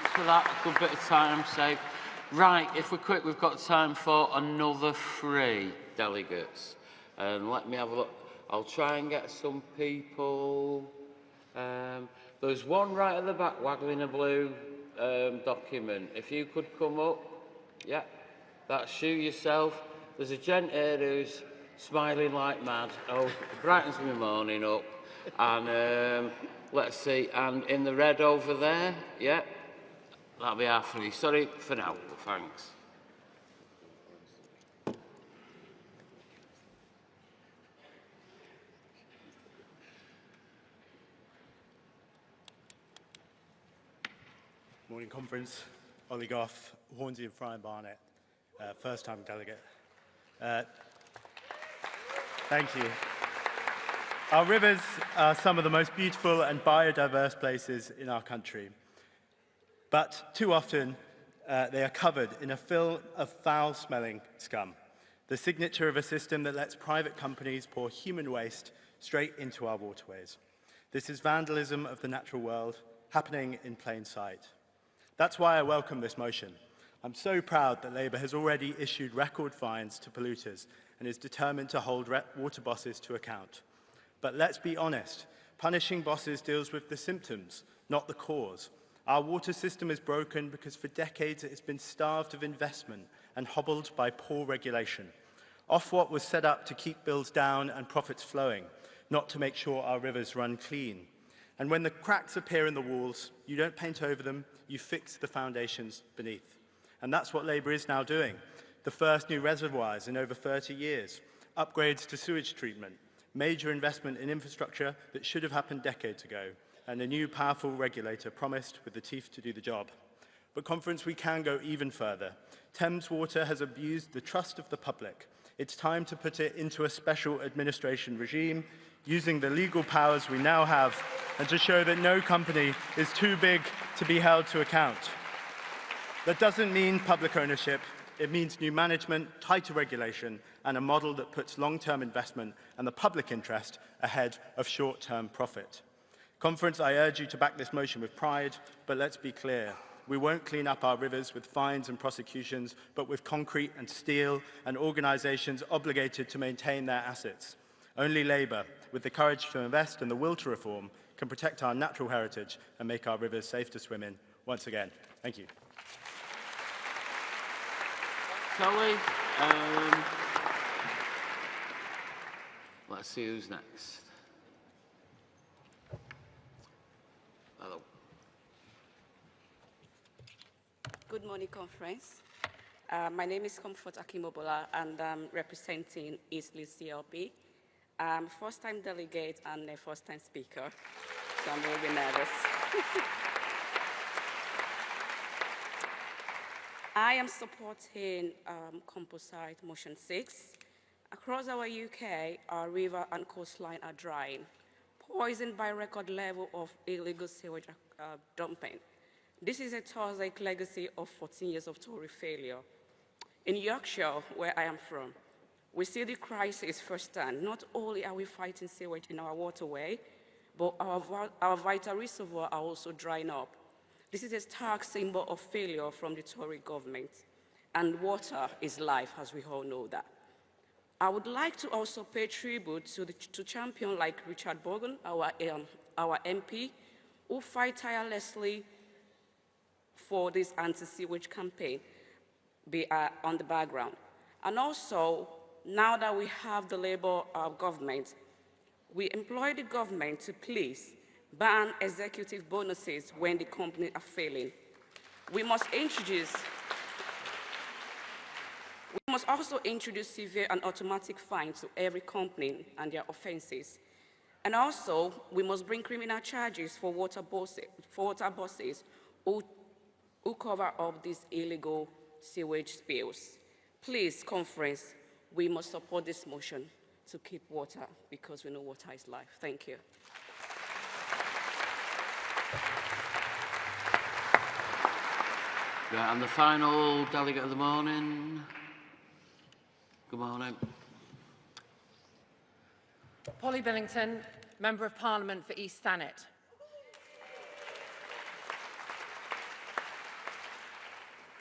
Thanks for that. A good bit of time saved. Right, if we're quick, we've got time for another 3 delegates. Let me have a look. I'll try and get some people. There's one right at the back waggling a blue document. If you could come up. Yeah, that's you yourself. There's a gent here who's smiling like mad. Oh, brightens my morning up. And let's see, and in the red over there, yeah, that'll be our 3. Sorry for now, thanks. Morning, Conference. Ollie Goff, Hornsey and Fry and Barnet, first-time delegate. Thank you. Our rivers are some of the most beautiful and biodiverse places in our country. But too often, they are covered in a film of foul-smelling scum, the signature of a system that lets private companies pour human waste straight into our waterways. This is vandalism of the natural world, happening in plain sight. That's why I welcome this motion. I'm so proud that Labour has already issued record fines to polluters and is determined to hold water bosses to account. But let's be honest, punishing bosses deals with the symptoms, not the cause. Our water system is broken because for decades it has been starved of investment and hobbled by poor regulation. Ofwat was set up to keep bills down and profits flowing, not to make sure our rivers run clean. And when the cracks appear in the walls, you don't paint over them, you fix the foundations beneath. And that's what Labour is now doing. The first new reservoirs in over 30 years, upgrades to sewage treatment, major investment in infrastructure that should have happened decades ago, and a new powerful regulator promised with the teeth to do the job. But Conference, we can go even further. Thames Water has abused the trust of the public. It's time to put it into a special administration regime, using the legal powers we now have, and to show that no company is too big to be held to account. That doesn't mean public ownership. It means new management, tighter regulation, and a model that puts long-term investment and the public interest ahead of short-term profit. Conference, I urge you to back this motion with pride, but let's be clear. We won't clean up our rivers with fines and prosecutions, but with concrete and steel and organisations obligated to maintain their assets. Only Labour, with the courage to invest and the will to reform, can protect our natural heritage and make our rivers safe to swim in once again. Thank you. Let's see who's next. Hello. Good morning, Conference. My name is Comfort Akimobola, and I'm representing East Leeds CLP. I'm a first-time delegate and a first-time speaker, so I'm really nervous. I am supporting Composite Motion 6. Across our UK, our river and coastline are drying, poisoned by record level of illegal sewage dumping. This is a toxic legacy of 14 years of Tory failure. In Yorkshire, where I am from, we see the crisis firsthand. Not only are we fighting sewage in our waterway, but our vital reservoirs are also drying up. This is a stark symbol of failure from the Tory government. And water is life, as we all know that. I would like to also pay tribute to champions like Richard Bogan, our MP, who fight tirelessly for this anti-sewage campaign on the background. And also, now that we have the Labour government, we employ the government to please ban executive bonuses when the companies are failing. We must also introduce severe and automatic fines to every company and their offences. And also, we must bring criminal charges for water bosses who cover up these illegal sewage spills. Please, Conference, we must support this motion to keep water, because we know water is life. Thank you. Right, and the final delegate of the morning. Good morning. Polly Billington, Member of Parliament for East Thanet.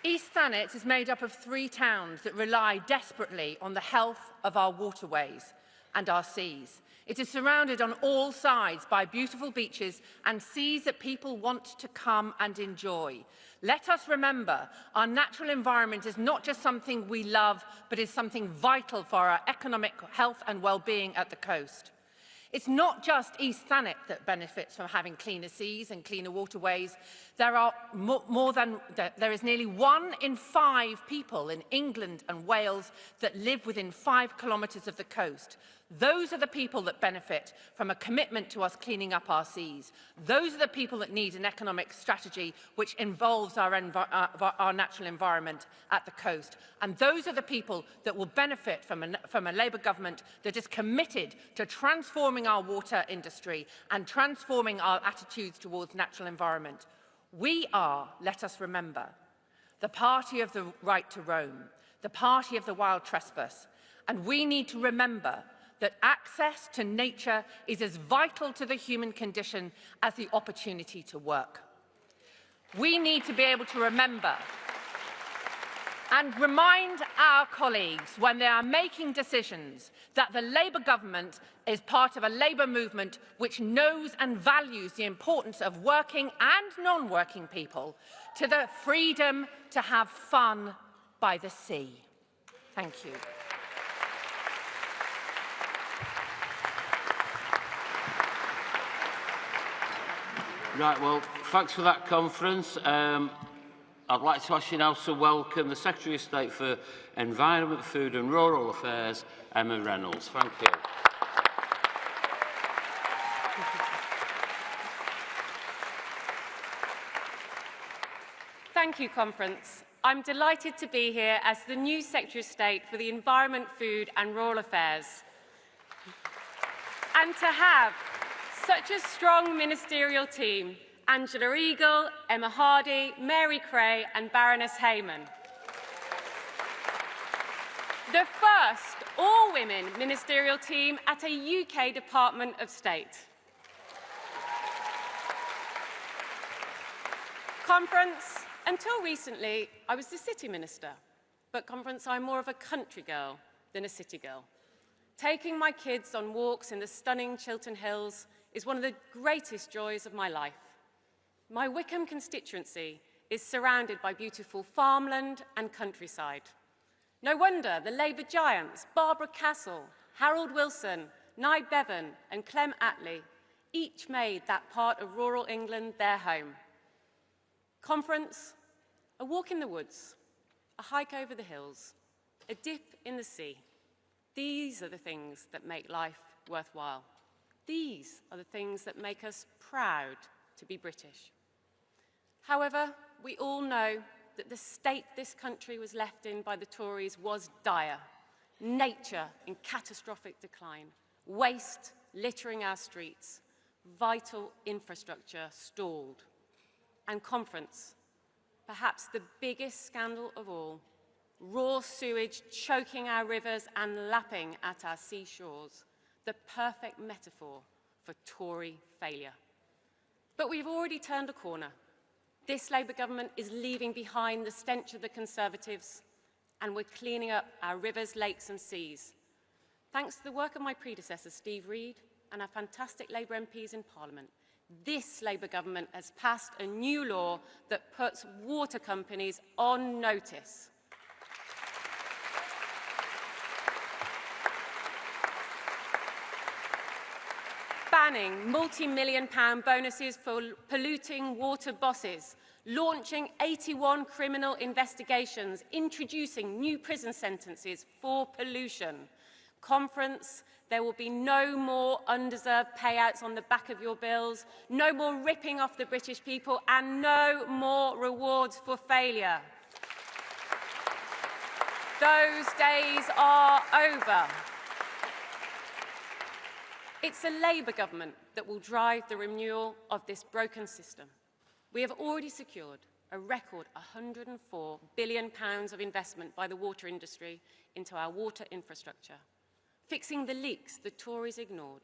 East Thanet is made up of 3 towns that rely desperately on the health of our waterways and our seas. It is surrounded on all sides by beautiful beaches and seas that people want to come and enjoy. Let us remember, our natural environment is not just something we love, but is something vital for our economic health and well-being at the coast. It's not just East Thanet that benefits from having cleaner seas and cleaner waterways. There is nearly 1 in 5 people in England and Wales that live within 5 kilometres of the coast. Those are the people that benefit from a commitment to us cleaning up our seas. Those are the people that need an economic strategy which involves our natural environment at the coast. And those are the people that will benefit from a Labour government that is committed to transforming our water industry and transforming our attitudes towards natural environment. We are, let us remember, the party of the right to roam, the party of the wild trespass. And we need to remember that access to nature is as vital to the human condition as the opportunity to work. We need to be able to remember and remind our colleagues when they are making decisions that the Labour government is part of a Labour movement which knows and values the importance of working and non-working people to the freedom to have fun by the sea. Thank you. Right, well, thanks for that conference. I'd like to ask you now to welcome the Secretary of State for Environment, Food and Rural Affairs, Emma Reynolds. Thank you. Thank you, Conference. I'm delighted to be here as the new Secretary of State for the Environment, Food and Rural Affairs. And to have such a strong ministerial team: Angela Eagle, Emma Hardy, Mary Cray and Baroness Hayman. The first all-women ministerial team at a UK Department of State. Conference, until recently, I was the City Minister, but Conference, I'm more of a country girl than a city girl. Taking my kids on walks in the stunning Chiltern Hills is one of the greatest joys of my life. My Wickham constituency is surrounded by beautiful farmland and countryside. No wonder the Labour giants Barbara Castle, Harold Wilson, Nye Bevan and Clem Attlee each made that part of rural England their home. Conference, a walk in the woods, a hike over the hills, a dip in the sea. These are the things that make life worthwhile. These are the things that make us proud to be British. However, we all know that the state this country was left in by the Tories was dire. Nature in catastrophic decline, waste littering our streets, vital infrastructure stalled. And Conference, perhaps the biggest scandal of all, raw sewage choking our rivers and lapping at our seashores, the perfect metaphor for Tory failure. But we've already turned a corner. This Labour government is leaving behind the stench of the Conservatives, and we're cleaning up our rivers, lakes and seas. Thanks to the work of my predecessor, Steve Reed, and our fantastic Labour MPs in Parliament, this Labour government has passed a new law that puts water companies on notice. Banning multi-million-pound bonuses for polluting water bosses, launching 81 criminal investigations, introducing new prison sentences for pollution. Conference, there will be no more undeserved payouts on the back of your bills, no more ripping off the British people, and no more rewards for failure. Those days are over. It's a Labour government that will drive the renewal of this broken system. We have already secured a record £104 billion of investment by the water industry into our water infrastructure, fixing the leaks the Tories ignored,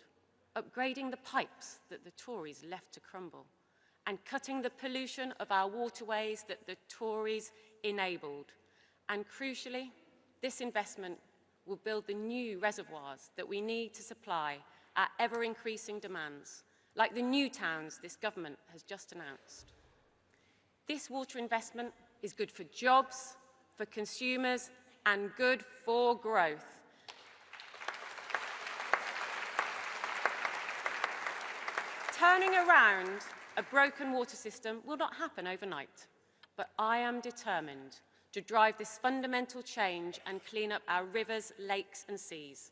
upgrading the pipes that the Tories left to crumble, and cutting the pollution of our waterways that the Tories enabled. And crucially, this investment will build the new reservoirs that we need to supply our ever-increasing demands, like the new towns this government has just announced. This water investment is good for jobs, for consumers, and good for growth. Turning around a broken water system will not happen overnight, but I am determined to drive this fundamental change and clean up our rivers, lakes, and seas.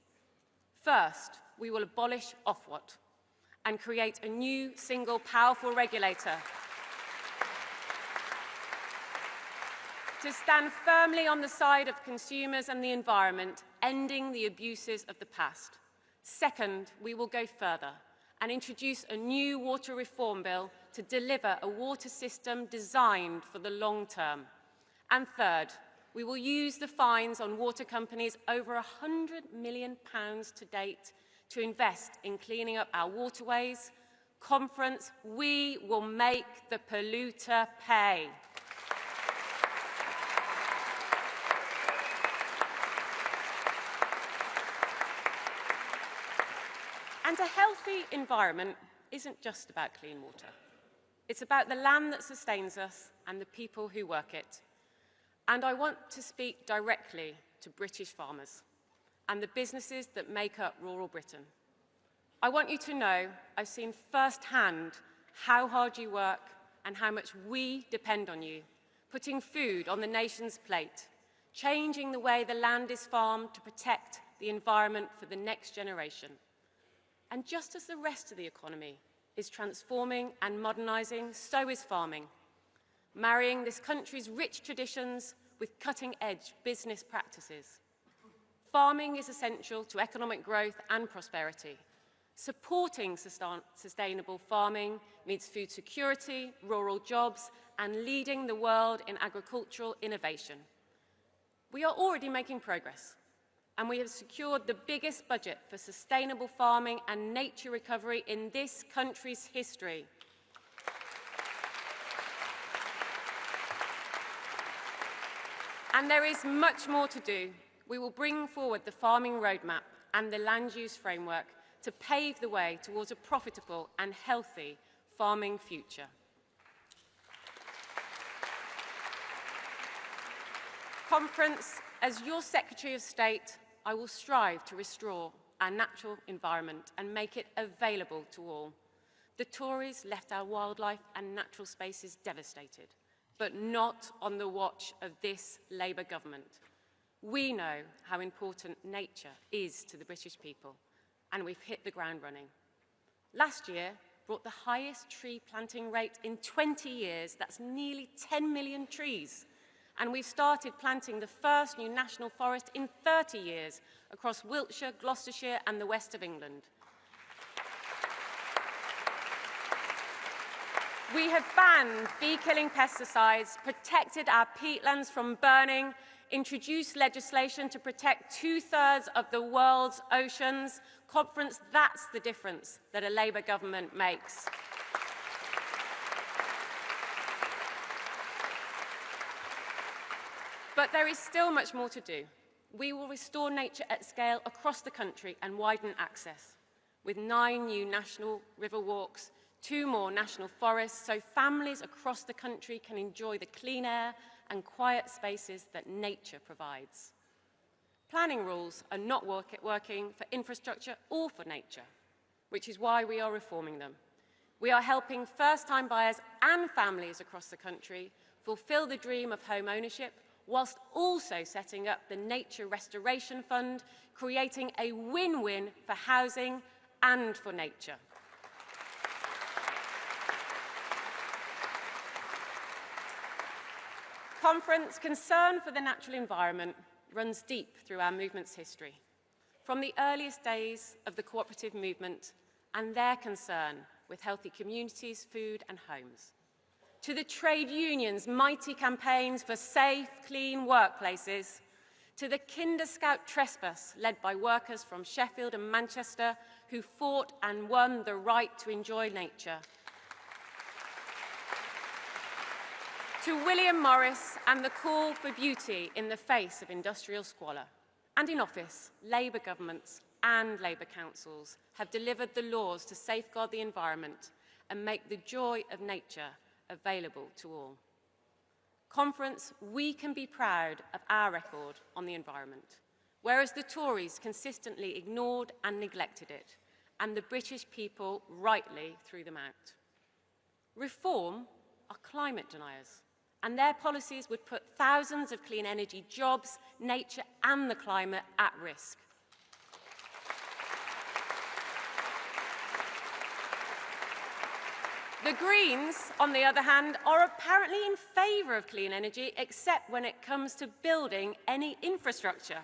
First, we will abolish Ofwat and create a new, single, powerful regulator to stand firmly on the side of consumers and the environment, ending the abuses of the past. Second, we will go further and introduce a new water reform bill to deliver a water system designed for the long term. And third, we will use the fines on water companies, over £100 million to date, to invest in cleaning up our waterways. Conference, we will make the polluter pay. And a healthy environment isn't just about clean water. It's about the land that sustains us and the people who work it. And I want to speak directly to British farmers and the businesses that make up rural Britain. I want you to know I've seen firsthand how hard you work and how much we depend on you, putting food on the nation's plate, changing the way the land is farmed to protect the environment for the next generation. And just as the rest of the economy is transforming and modernising, so is farming, marrying this country's rich traditions with cutting-edge business practices. Farming is essential to economic growth and prosperity. Supporting sustainable farming means food security, rural jobs, and leading the world in agricultural innovation. We are already making progress, and we have secured the biggest budget for sustainable farming and nature recovery in this country's history. And there is much more to do. We will bring forward the farming roadmap and the land use framework to pave the way towards a profitable and healthy farming future. Conference, as your Secretary of State, I will strive to restore our natural environment and make it available to all. The Tories left our wildlife and natural spaces devastated, but not on the watch of this Labour government. We know how important nature is to the British people, and we've hit the ground running. Last year brought the highest tree planting rate in 20 years. That's nearly 10 million trees. And we've started planting the first new national forest in 30 years across Wiltshire, Gloucestershire and the west of England. We have banned bee-killing pesticides, protected our peatlands from burning, introduced legislation to protect 2/3 of the world's oceans. Conference, that's the difference that a Labour government makes. But there is still much more to do. We will restore nature at scale across the country and widen access, with 9 new national river walks, 2 more national forests, so families across the country can enjoy the clean air and quiet spaces that nature provides. Planning rules are not working for infrastructure or for nature, which is why we are reforming them. We are helping first-time buyers and families across the country fulfil the dream of home ownership, whilst also setting up the Nature Restoration Fund, creating a win-win for housing and for nature. Conference, concern for the natural environment runs deep through our movement's history, from the earliest days of the cooperative movement and their concern with healthy communities, food and homes, to the trade unions' mighty campaigns for safe, clean workplaces, to the Kinder Scout trespass led by workers from Sheffield and Manchester who fought and won the right to enjoy nature, to William Morris and the call for beauty in the face of industrial squalor. And in office, Labour governments and Labour councils have delivered the laws to safeguard the environment and make the joy of nature available to all. Conference, we can be proud of our record on the environment, whereas the Tories consistently ignored and neglected it, and the British people rightly threw them out. Reform are climate deniers, and their policies would put thousands of clean energy jobs, nature and the climate at risk. The Greens, on the other hand, are apparently in favour of clean energy, except when it comes to building any infrastructure.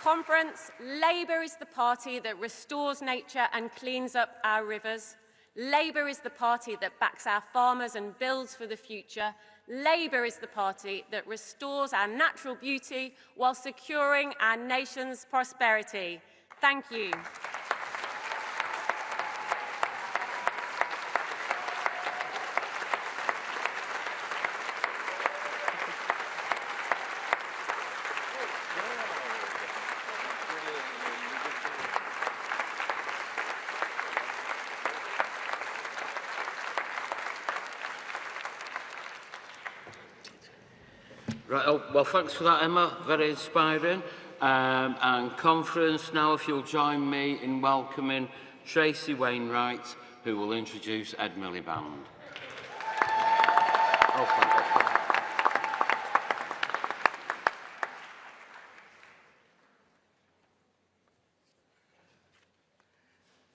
Conference, Labour is the party that restores nature and cleans up our rivers. Labour is the party that backs our farmers and builds for the future. Labour is the party that restores our natural beauty while securing our nation's prosperity. Thank you. Right, oh, well, thanks for that, Emma. Very inspiring. And conference, now if you'll join me in welcoming Tracy Wainwright, who will introduce Ed Miliband. Oh, fantastic.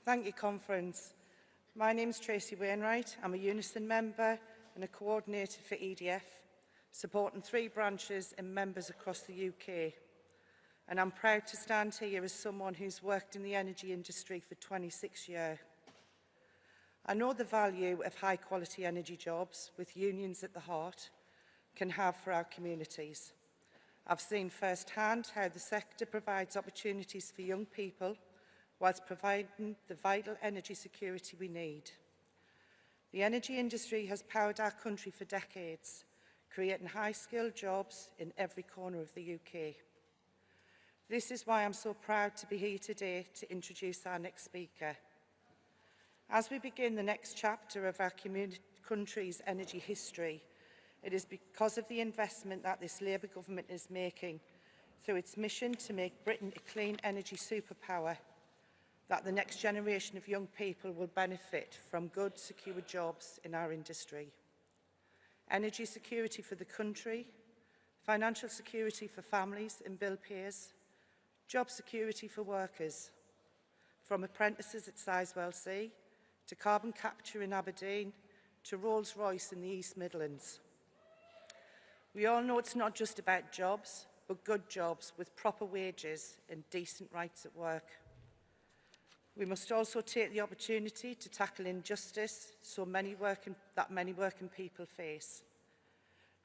Thank you, conference. My name is Tracy Wainwright. I'm a Unison member and a coordinator for EDF, supporting 3 branches and members across the UK. And I'm proud to stand here as someone who's worked in the energy industry for 26 years. I know the value of high-quality energy jobs, with unions at the heart, can have for our communities. I've seen firsthand how the sector provides opportunities for young people whilst providing the vital energy security we need. The energy industry has powered our country for decades, creating high-skilled jobs in every corner of the UK. This is why I'm so proud to be here today to introduce our next speaker. As we begin the next chapter of our country's energy history, it is because of the investment that this Labour government is making through its mission to make Britain a clean energy superpower that the next generation of young people will benefit from good, secure jobs in our industry. Energy security for the country, financial security for families and bill payers, job security for workers, from apprentices at Sizewell C to carbon capture in Aberdeen to Rolls-Royce in the East Midlands. We all know it's not just about jobs, but good jobs with proper wages and decent rights at work. We must also take the opportunity to tackle injustice that many working people face.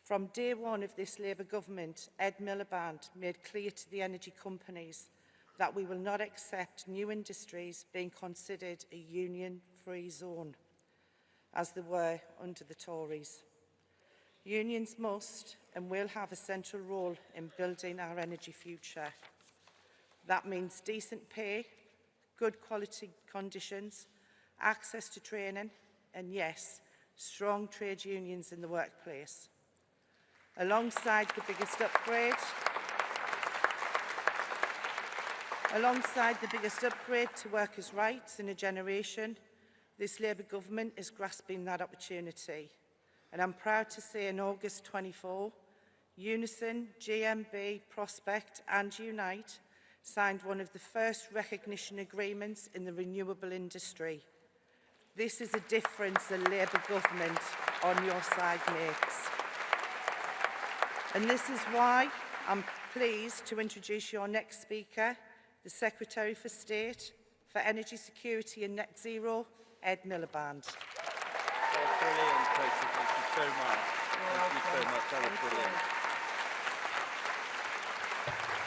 From day one of this Labour government, Ed Miliband made clear to the energy companies that we will not accept new industries being considered a union-free zone, as they were under the Tories. Unions must and will have a central role in building our energy future. That means decent pay, good quality conditions, access to training, and yes, strong trade unions in the workplace. Alongside the biggest upgrade to workers' rights in a generation, this Labour government is grasping that opportunity. And I'm proud to say in August 24, Unison, GMB, Prospect and Unite signed one of the first recognition agreements in the renewable industry. This is a difference a Labour government on your side makes. And this is why I'm pleased to introduce your next speaker, the Secretary for State for Energy Security and Net Zero, Ed Miliband. Brilliant, Tracy. Thank you so much. Thank you so much. That was brilliant.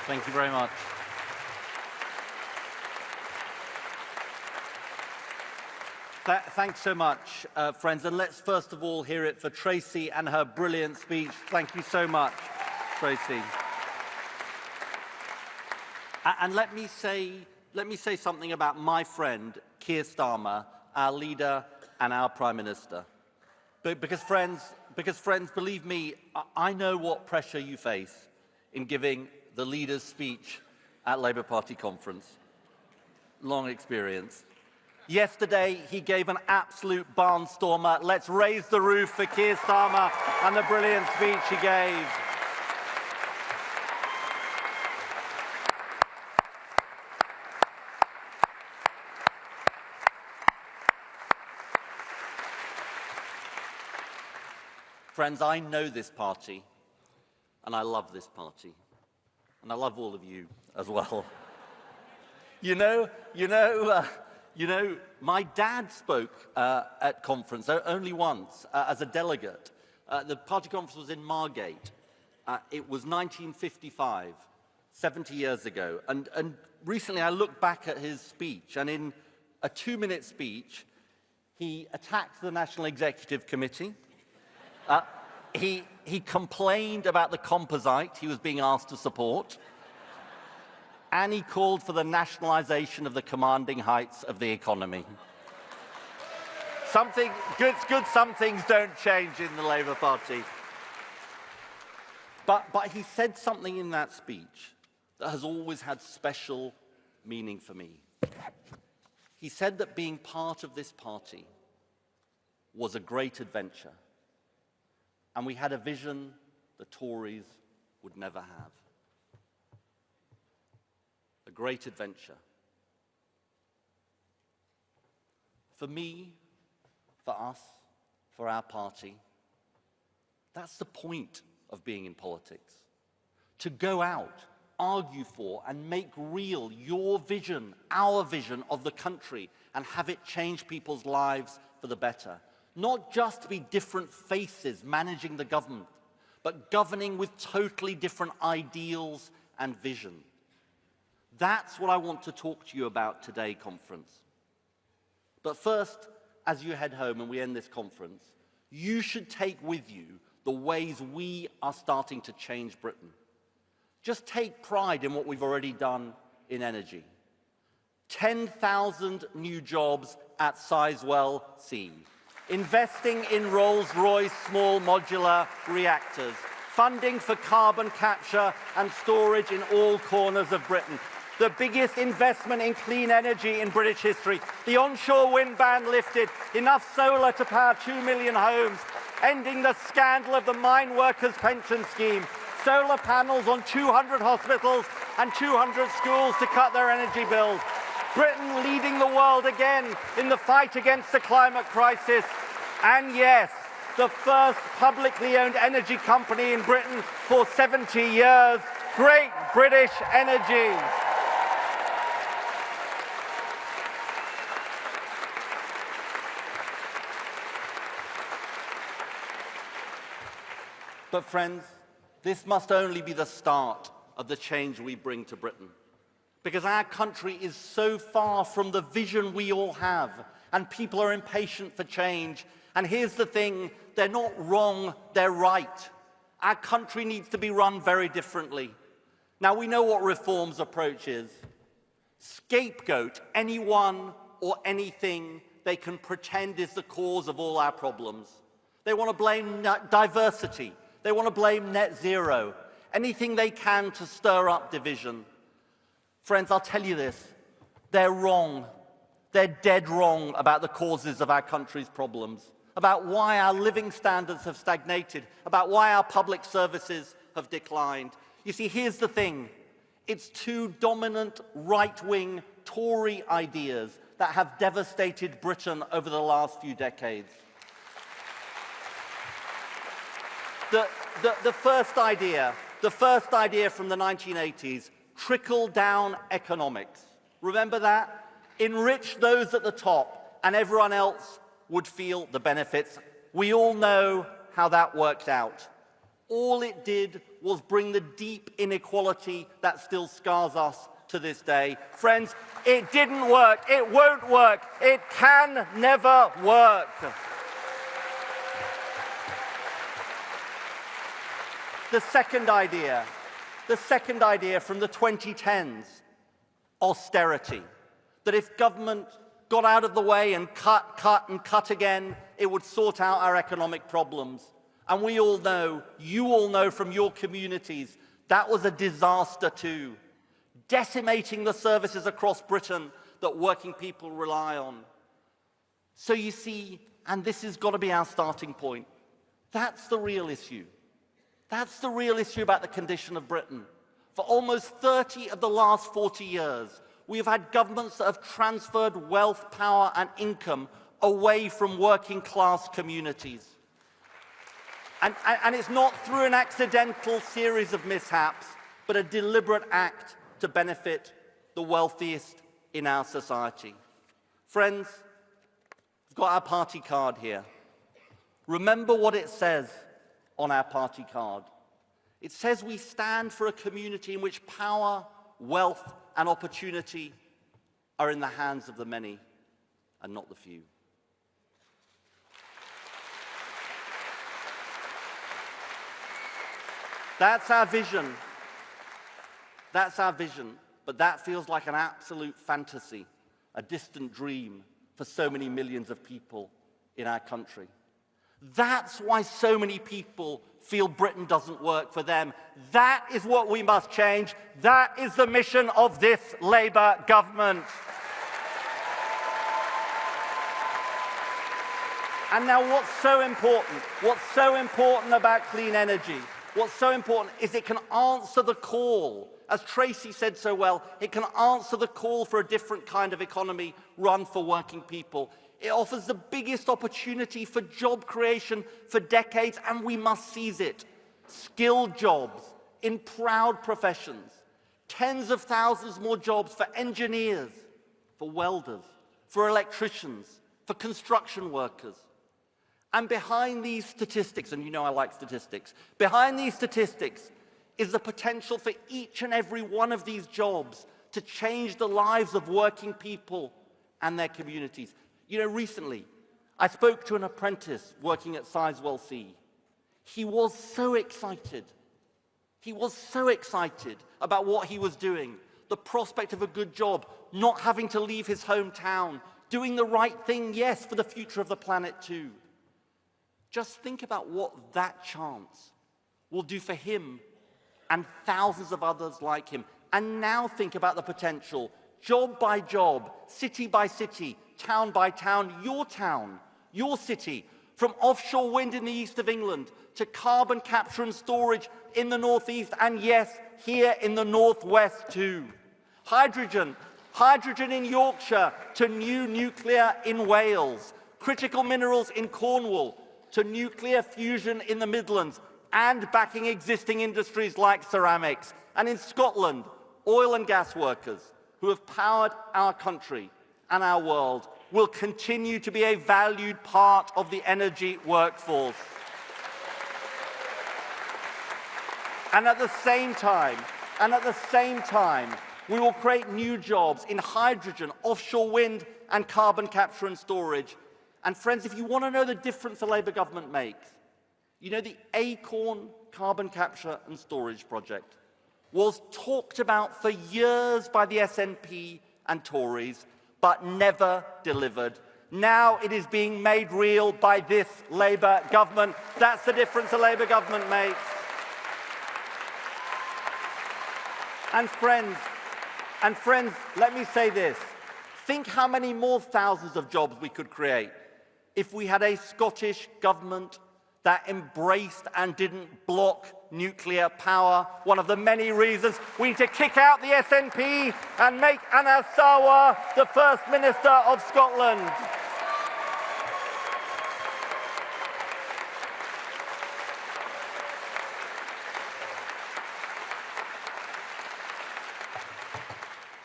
Thank you very much. Thanks so much, friends. And let's first of all hear it for Tracy and her brilliant speech. Thank you so much, Tracy. And let me say something about my friend, Keir Starmer, our leader and our Prime Minister. Because friends, believe me, I know what pressure you face in giving the leader's speech at Labour Party conference. Long experience. Yesterday, he gave an absolute barnstormer. Let's raise the roof for Keir Starmer and the brilliant speech he gave. Friends, I know this party, and I love this party, and I love all of you as well. You know, You know, my dad spoke at conference only once as a delegate. The party conference was in Margate. It was 1955, 70 years ago. And recently I looked back at his speech, and in a 2-minute speech, he attacked the National Executive Committee. He complained about the composite he was being asked to support. And he called for the nationalisation of the commanding heights of the economy. Some things don't change in the Labour Party. But he said something in that speech that has always had special meaning for me. He said that being part of this party was a great adventure, and we had a vision the Tories would never have. A great adventure. For me, for us, for our party, that's the point of being in politics. To go out, argue for, and make real your vision, our vision of the country, and have it change people's lives for the better. Not just to be different faces managing the government, but governing with totally different ideals and vision. That's what I want to talk to you about today, conference. But first, as you head home and we end this conference, you should take with you the ways we are starting to change Britain. Just take pride in what we've already done in energy. 10,000 new jobs at Sizewell C. Investing in Rolls-Royce small modular reactors. Funding for carbon capture and storage in all corners of Britain. The biggest investment in clean energy in British history. The onshore wind ban lifted, enough solar to power 2 million homes, ending the scandal of the mine workers' pension scheme, solar panels on 200 hospitals and 200 schools to cut their energy bills. Britain leading the world again in the fight against the climate crisis. And yes, the first publicly owned energy company in Britain for 70 years, Great British Energy. But friends, this must only be the start of the change we bring to Britain. Because our country is so far from the vision we all have, and people are impatient for change. And here's the thing, they're not wrong, they're right. Our country needs to be run very differently. Now, we know what reform's approach is. Scapegoat anyone or anything they can pretend is the cause of all our problems. They want to blame diversity. They want to blame net zero, anything they can to stir up division. Friends, I'll tell you this, they're wrong. They're dead wrong about the causes of our country's problems, about why our living standards have stagnated, about why our public services have declined. You see, here's the thing. It's two dominant right-wing Tory ideas that have devastated Britain over the last few decades. The first idea from the 1980s, trickle-down economics. Remember that? Enrich those at the top, and everyone else would feel the benefits. We all know how that worked out. All it did was bring the deep inequality that still scars us to this day. Friends, it didn't work. It won't work. It can never work. The second idea from the 2010s, austerity. That if government got out of the way and cut again, it would sort out our economic problems. And we all know, you all know from your communities, that was a disaster too. Decimating the services across Britain that working people rely on. So you see, and this has got to be our starting point, that's the real issue. That's the real issue about the condition of Britain. For almost 30 of the last 40 years, we have had governments that have transferred wealth, power, and income away from working-class communities. And it's not through an accidental series of mishaps, but a deliberate act to benefit the wealthiest in our society. Friends, we've got our party card here. Remember what it says on our party card. It says we stand for a community in which power, wealth, and opportunity are in the hands of the many and not the few. That's our vision. That's our vision. But that feels like an absolute fantasy, a distant dream for so many millions of people in our country. That's why so many people feel Britain doesn't work for them. That is what we must change. That is the mission of this Labour government. And now what's so important about clean energy, what's so important is it can answer the call. As Tracy said so well, it can answer the call for a different kind of economy run for working people. It offers the biggest opportunity for job creation for decades, and we must seize it. Skilled jobs in proud professions, tens of thousands more jobs for engineers, for welders, for electricians, for construction workers. And behind these statistics, and you know I like statistics, behind these statistics is the potential for each and every one of these jobs to change the lives of working people and their communities. You know, recently, I spoke to an apprentice working at Sizewell C. He was so excited. He was so excited about what he was doing, the prospect of a good job, not having to leave his hometown, doing the right thing, yes, for the future of the planet too. Just think about what that chance will do for him and thousands of others like him. And now think about the potential, job by job, city by city, town by town, your city, from offshore wind in the east of England to carbon capture and storage in the northeast, and yes, here in the northwest too. Hydrogen in Yorkshire to new nuclear in Wales, critical minerals in Cornwall to nuclear fusion in the Midlands, and backing existing industries like ceramics. And in Scotland, oil and gas workers who have powered our country and our world will continue to be a valued part of the energy workforce. And at the same time, we will create new jobs in hydrogen, offshore wind, and carbon capture and storage. And friends, if you want to know the difference the Labour government makes, you know, the Acorn carbon capture and storage project was talked about for years by the SNP and Tories, but never delivered. Now it is being made real by this Labour government. That's the difference the Labour government makes. And friends, let me say this. Think how many more thousands of jobs we could create if we had a Scottish government that embraced and didn't block nuclear power. One of the many reasons we need to kick out the SNP and make Anna Sarwar the First Minister of Scotland.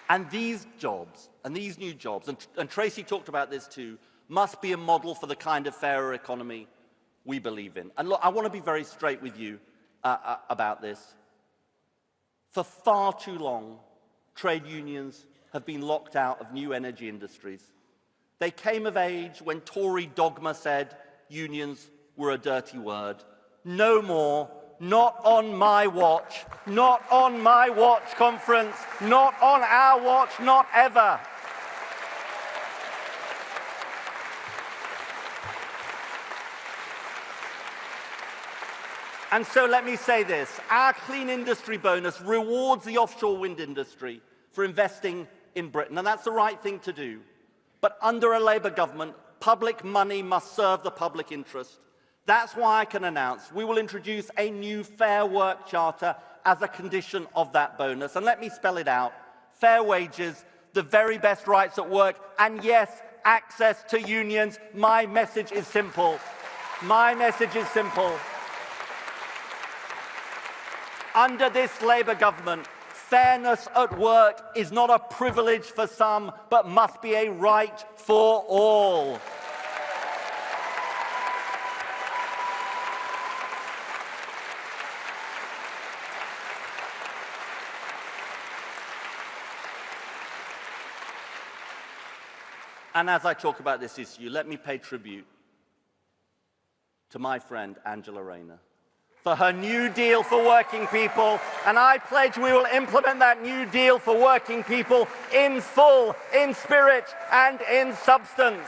And these jobs, and these new jobs, and Tracy talked about this too, must be a model for the kind of fairer economy we believe in. And look, I want to be very straight with you about this. For far too long, trade unions have been locked out of new energy industries. They came of age when Tory dogma said unions were a dirty word. No more. Not on my watch. Not on my watch, conference. Not on our watch. Not ever. And so let me say this. Our clean industry bonus rewards the offshore wind industry for investing in Britain, and that's the right thing to do. But under a Labour government, public money must serve the public interest. That's why I can announce we will introduce a new Fair Work Charter as a condition of that bonus. And let me spell it out. Fair wages, the very best rights at work, and yes, access to unions. My message is simple. My message is simple. Under this Labour government, Fairness at work is not a privilege for some, but must be a right for all. And as I talk about this issue, let me pay tribute to my friend Angela Rayner for her New Deal for working people, and I pledge we will implement that New Deal for working people in full, in spirit and in substance.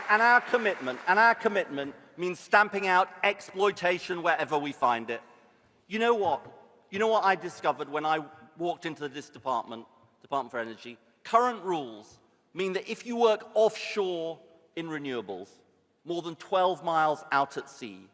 And our commitment means stamping out exploitation wherever we find it. You know what? You know what I discovered when I walked into this Department for Energy? Current rules mean that if you work offshore in renewables, more than 12 miles out at sea,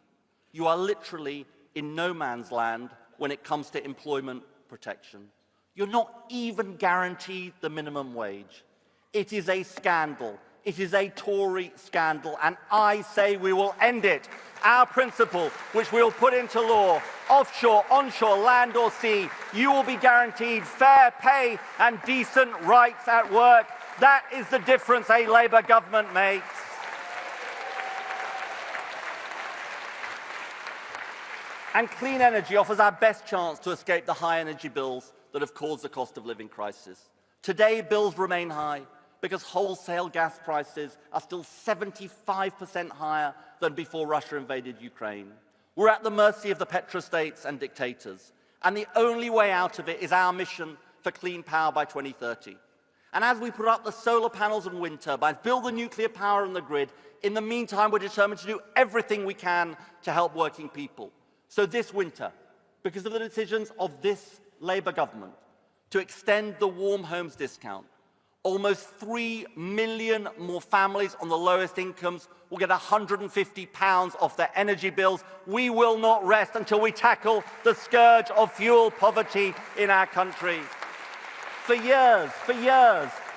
you are literally in no man's land when it comes to employment protection. You're not even guaranteed the minimum wage. It is a scandal. It is a Tory scandal, and I say we will end it. Our principle, which we will put into law, offshore, onshore, land or sea, you will be guaranteed fair pay and decent rights at work. That is the difference a Labour government makes. And clean energy offers our best chance to escape the high energy bills that have caused the cost of living crisis. Today, bills remain high because wholesale gas prices are still 75% higher than before Russia invaded Ukraine. We're at the mercy of the petrostates and dictators, and the only way out of it is our mission for clean power by 2030. And as we put up the solar panels and wind turbines, build the nuclear power on the grid, in the meantime, we're determined to do everything we can to help working people. So this winter, because of the decisions of this Labour government to extend the Warm Homes discount, almost 3 million more families on the lowest incomes will get £150 off their energy bills. We will not rest until we tackle the scourge of fuel poverty in our country. For years,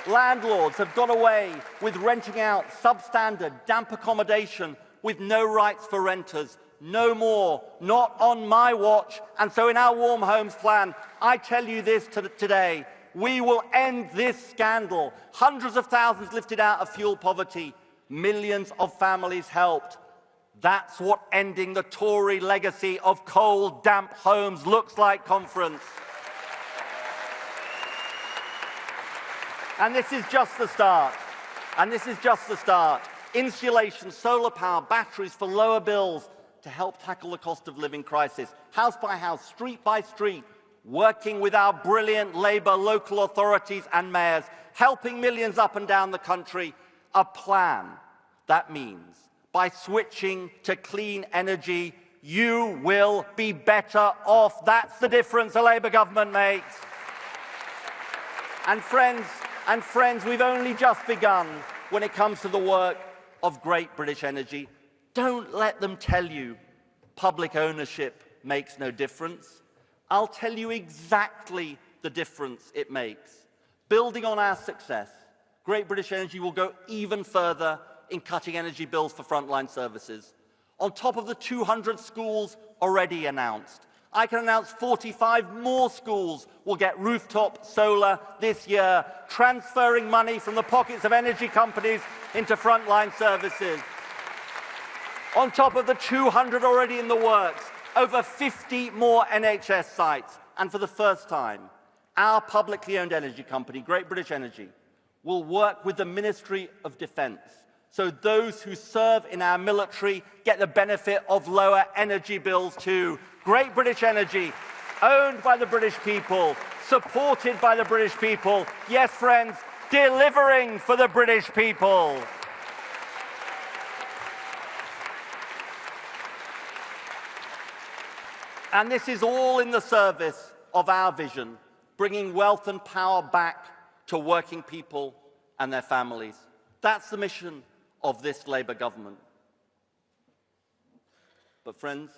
landlords have got away with renting out substandard, damp accommodation with no rights for renters. No more, not on my watch. And so in our Warm Homes plan, I tell you this today, we will end this scandal. Hundreds of thousands lifted out of fuel poverty, millions of families helped. That's what ending the Tory legacy of cold, damp homes looks like, conference. And this is just the start. Insulation, solar power, batteries for lower bills to help tackle the cost of living crisis. House by house, street by street, working with our brilliant Labour local authorities and mayors, helping millions up and down the country. A plan that means by switching to clean energy, you will be better off. That's the difference a Labour government makes. And friends, we've only just begun when it comes to the work of Great British Energy. Don't let them tell you public ownership makes no difference. I'll tell you exactly the difference it makes. Building on our success, Great British Energy will go even further in cutting energy bills for frontline services. On top of the 200 schools already announced, I can announce 45 more schools will get rooftop solar this year, transferring money from the pockets of energy companies into frontline services. On top of the 200 already in the works, over 50 more NHS sites. And for the first time, our publicly owned energy company, Great British Energy, will work with the Ministry of Defence, so those who serve in our military get the benefit of lower energy bills too. Great British Energy, owned by the British people, supported by the British people. Yes, friends, delivering for the British people. And this is all in the service of our vision, bringing wealth and power back to working people and their families. That's the mission of this Labour government. But friends,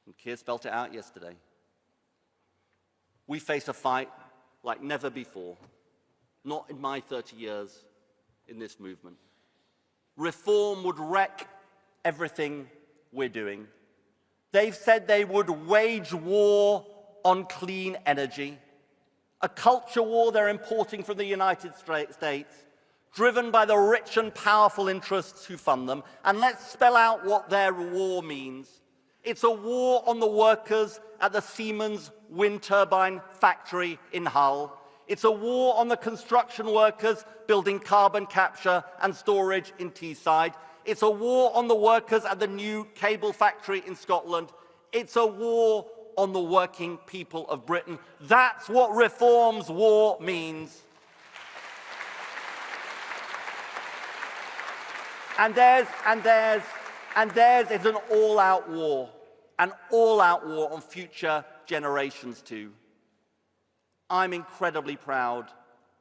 and Keir spelt it out yesterday, we face a fight like never before, not in my 30 years in this movement. Reform would wreck everything we're doing. They've said they would wage war on clean energy, a culture war they're importing from the United States, driven by the rich and powerful interests who fund them. And let's spell out what their war means. It's a war on the workers at the Siemens wind turbine factory in Hull. It's a war on the construction workers building carbon capture and storage in Teesside. It's a war on the workers at the new cable factory in Scotland. It's a war on the working people of Britain. That's what Reform's war means. And theirs is an all-out war on future generations too. I'm incredibly proud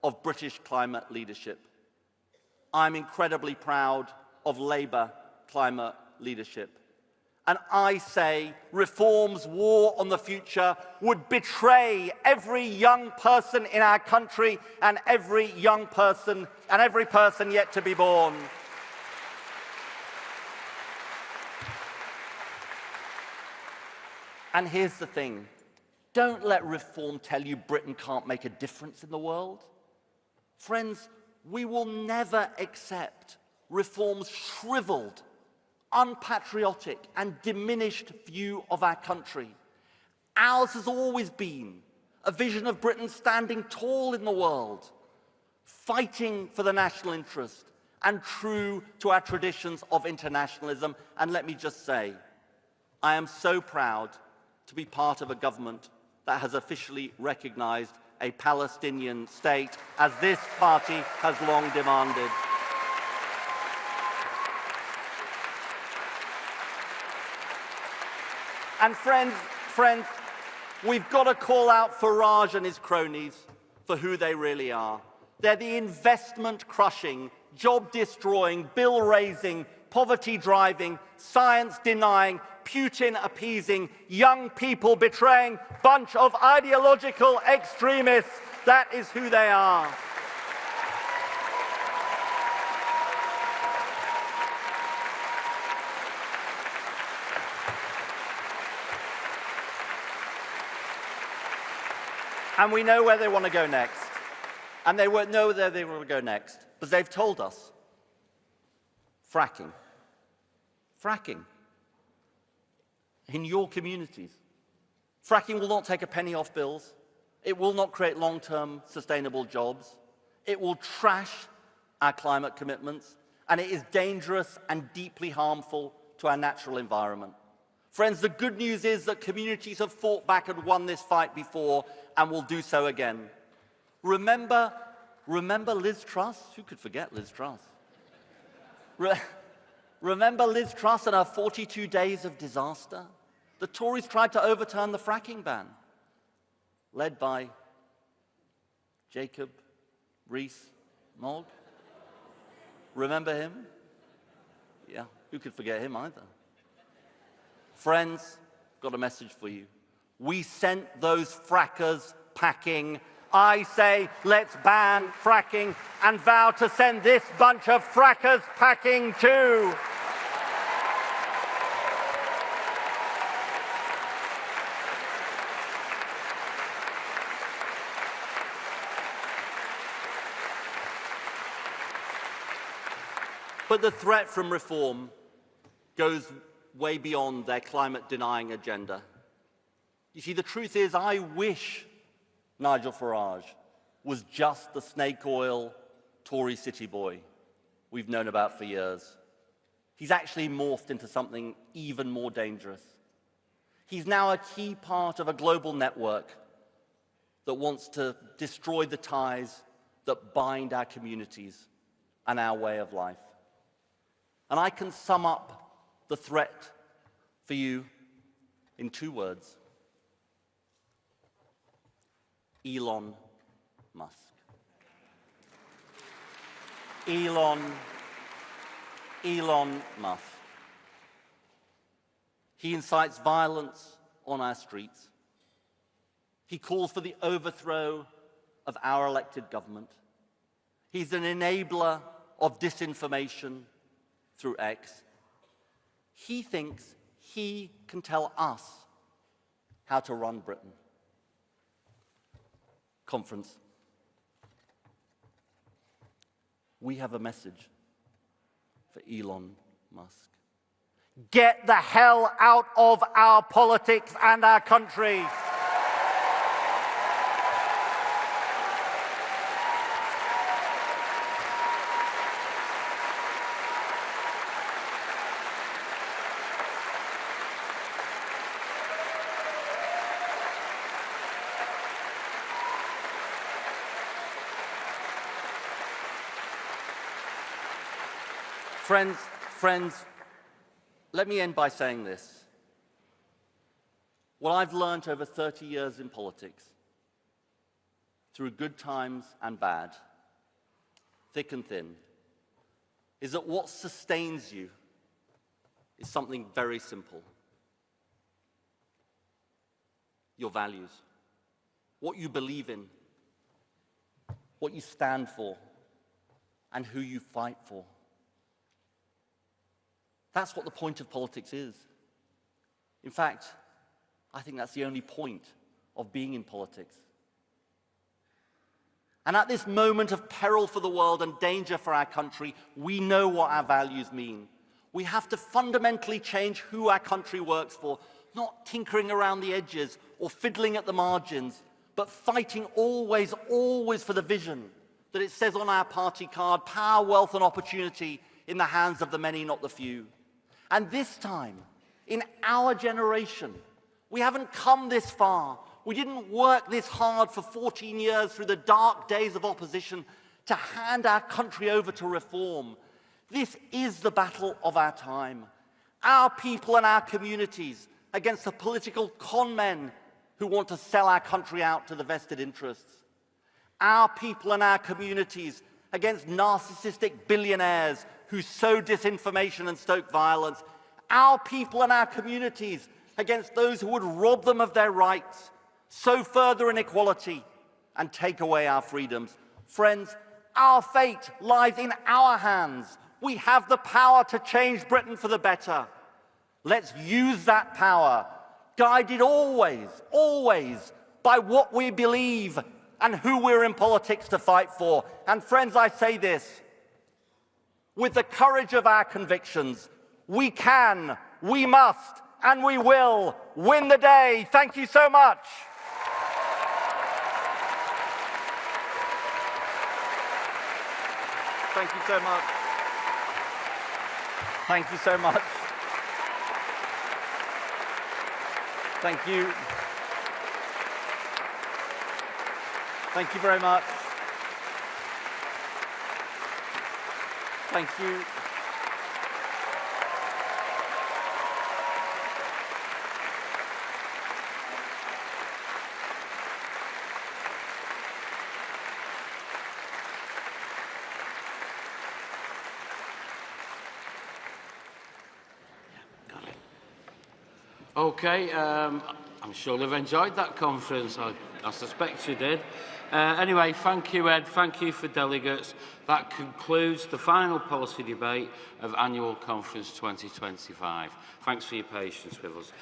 of British climate leadership. I'm incredibly proud of Labour climate leadership. And I say Reform's war on the future would betray every young person in our country and every young person and every person yet to be born. And here's the thing. Don't let Reform tell you Britain can't make a difference in the world. Friends, we will never accept Reform's shriveled, unpatriotic and diminished view of our country. Ours has always been a vision of Britain standing tall in the world, fighting for the national interest and true to our traditions of internationalism. And let me just say, I am so proud to be part of a government that has officially recognized a Palestinian state, as this party has long demanded. And friends, we've got to call out Farage and his cronies for who they really are. They're the investment-crushing, job-destroying, bill-raising, poverty-driving, science-denying, Putin-appeasing, young people betraying bunch of ideological extremists. That is who they are. And we know where they want to go next. And they won't know where they want to go next, because they've told us. Fracking. Fracking. In your communities. Fracking will not take a penny off bills. It will not create long-term sustainable jobs. It will trash our climate commitments. And it is dangerous and deeply harmful to our natural environment. Friends, the good news is that communities have fought back and won this fight before and will do so again. Remember Liz Truss? Who could forget Liz Truss? Remember Liz Truss and her 42 days of disaster? The Tories tried to overturn the fracking ban, led by Jacob Rees-Mogg. Remember him? Yeah, who could forget him either? Friends, got a message for you. We sent those frackers packing. I say, let's ban fracking and vow to send this bunch of frackers packing too. But the threat from Reform goes way beyond their climate-denying agenda. You see, the truth is, I wish Nigel Farage was just the snake oil Tory city boy we've known about for years. He's actually morphed into something even more dangerous. He's now a key part of a global network that wants to destroy the ties that bind our communities and our way of life. And I can sum up the threat for you in 2 words. Elon Musk. Elon Musk. He incites violence on our streets. He calls for the overthrow of our elected government. He's an enabler of disinformation through X. He thinks he can tell us how to run Britain. Conference. We have a message for Elon Musk. Get the hell out of our politics and our country. Friends, let me end by saying this. What I've learned over 30 years in politics, through good times and bad, thick and thin, is that what sustains you is something very simple. Your values, what you believe in, what you stand for, and who you fight for. That's what the point of politics is. In fact, I think that's the only point of being in politics. And at this moment of peril for the world and danger for our country, we know what our values mean. We have to fundamentally change who our country works for, not tinkering around the edges or fiddling at the margins, but fighting always, always for the vision that it says on our party card: power, wealth, and opportunity in the hands of the many, not the few. And this time, in our generation, we haven't come this far. We didn't work this hard for 14 years through the dark days of opposition to hand our country over to reform. This is the battle of our time. Our people and our communities against the political con men who want to sell our country out to the vested interests. Our people and our communities against narcissistic billionaires who sow disinformation and stoke violence. Our people and our communities against those who would rob them of their rights, sow further inequality, and take away our freedoms. Friends, our fate lies in our hands. We have the power to change Britain for the better. Let's use that power, guided always, always by what we believe and who we're in politics to fight for. And friends, I say this: with the courage of our convictions, we can, we must, and we will win the day. Thank you so much. Thank you so much. Thank you so much. Thank you. Thank you very much. Thank you. Okay, I'm sure they've enjoyed that conference. I suspect you did. Anyway, thank you, Ed. Thank you for delegates. That concludes the final policy debate of Annual Conference 2025. Thanks for your patience with us.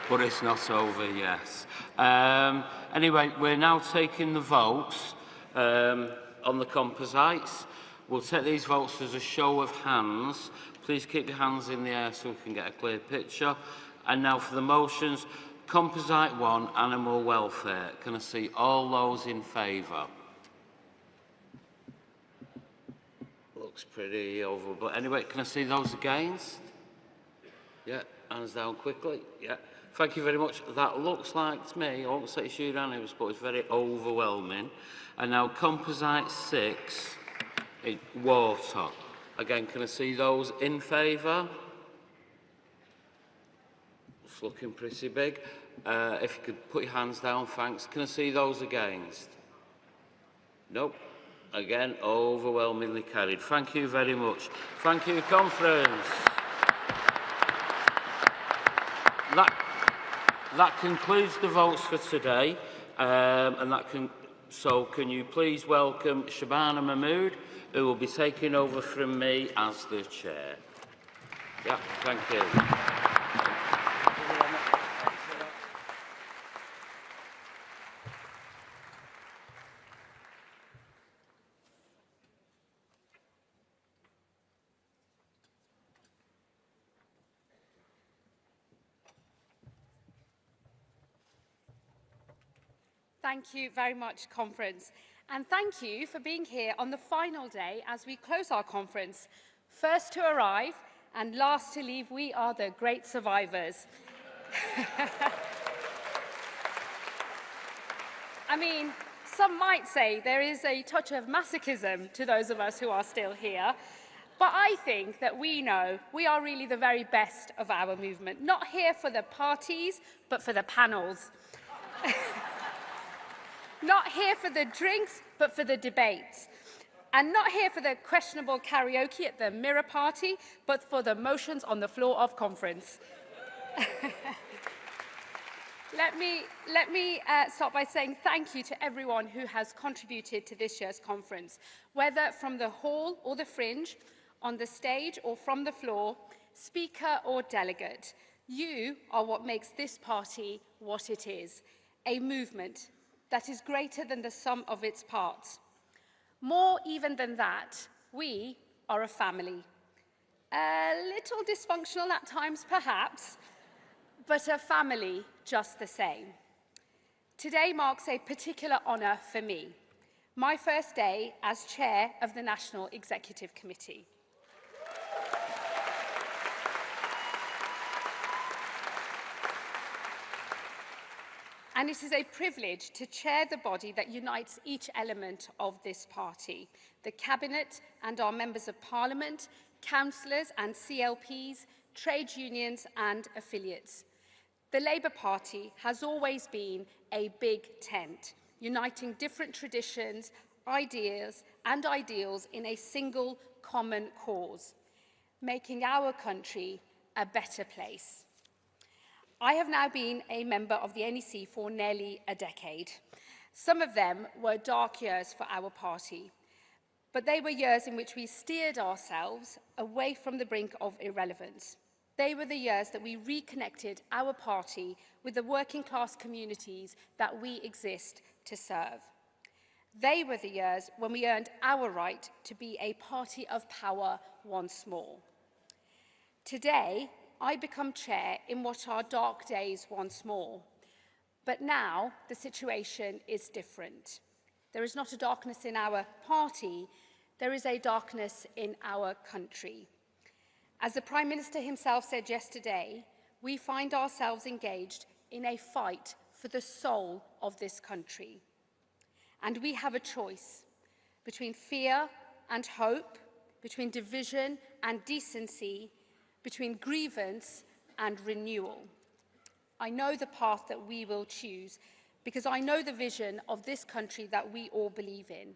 But it's not over, yes. Anyway, we're now taking the votes on the composites. We'll take these votes as a show of hands. Please keep your hands in the air so we can get a clear picture. And now for the motions. Composite 1, animal welfare. Can I see all those in favour? Looks pretty over, but anyway, can I see those against? Yeah, hands down quickly. Yeah, thank you very much. That looks like to me, I won't say it's unanimous, but it's very overwhelming. And now composite 6, water. Again, can I see those in favour? It's looking pretty big. If you could put your hands down, thanks. Can I see those against? Nope. Again, overwhelmingly carried. Thank you very much. Thank you, conference. That That concludes the votes for today. So can you please welcome Shabana Mahmood, who will be taking over from me as the chair. Yeah, thank you. Thank you very much, Conference. And thank you for being here on the final day as we close our conference. First to arrive and last to leave, we are the great survivors. I mean, some might say there is a touch of masochism to those of us who are still here. But I think that we know we are really the very best of our movement. Not here for the parties, but for the panels. Not here for the drinks, but for the debates. And not here for the questionable karaoke at the mirror party, but for the motions on the floor of conference. Let me start by saying thank you to everyone who has contributed to this year's conference, whether from the hall or the fringe, on the stage or from the floor, speaker or delegate. You are what makes this party what it is, a movement that is greater than the sum of its parts. More even than that, we are a family. A little dysfunctional at times, perhaps, but a family just the same. Today marks a particular honour for me, my first day as chair of the National Executive Committee. And it is a privilege to chair the body that unites each element of this party, the Cabinet and our members of Parliament, councillors and CLPs, trade unions and affiliates. The Labour Party has always been a big tent, uniting different traditions, ideas and ideals in a single common cause, making our country a better place. I have now been a member of the NEC for nearly a decade. Some of them were dark years for our party, but they were years in which we steered ourselves away from the brink of irrelevance. They were the years that we reconnected our party with the working class communities that we exist to serve. They were the years when we earned our right to be a party of power once more. Today, I become chair in what are dark days once more. But now the situation is different. There is not a darkness in our party, there is a darkness in our country. As the Prime Minister himself said yesterday, we find ourselves engaged in a fight for the soul of this country. And we have a choice between fear and hope, between division and decency, between grievance and renewal. I know the path that we will choose because I know the vision of this country that we all believe in.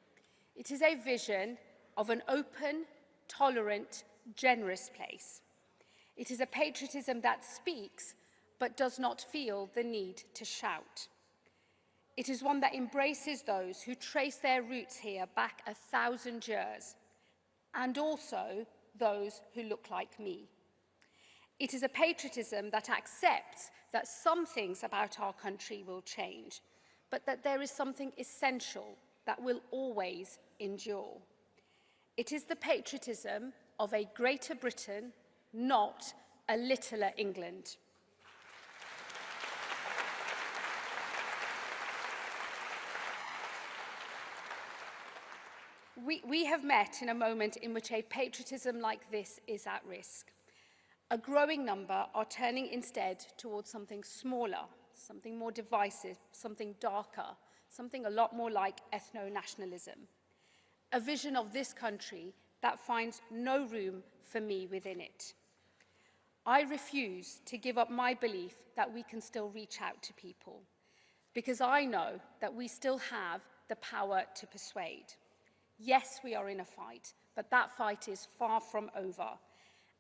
It is a vision of an open, tolerant, generous place. It is a patriotism that speaks but does not feel the need to shout. It is one that embraces those who trace their roots here back 1,000 years, and also those who look like me. It is a patriotism that accepts that some things about our country will change, but that there is something essential that will always endure. It is the patriotism of a Greater Britain, not a littler England. We have met in a moment in which a patriotism like this is at risk. A growing number are turning instead towards something smaller, something more divisive, something darker, something a lot more like ethno-nationalism. A vision of this country that finds no room for me within it. I refuse to give up my belief that we can still reach out to people, because I know that we still have the power to persuade. Yes, we are in a fight, but that fight is far from over.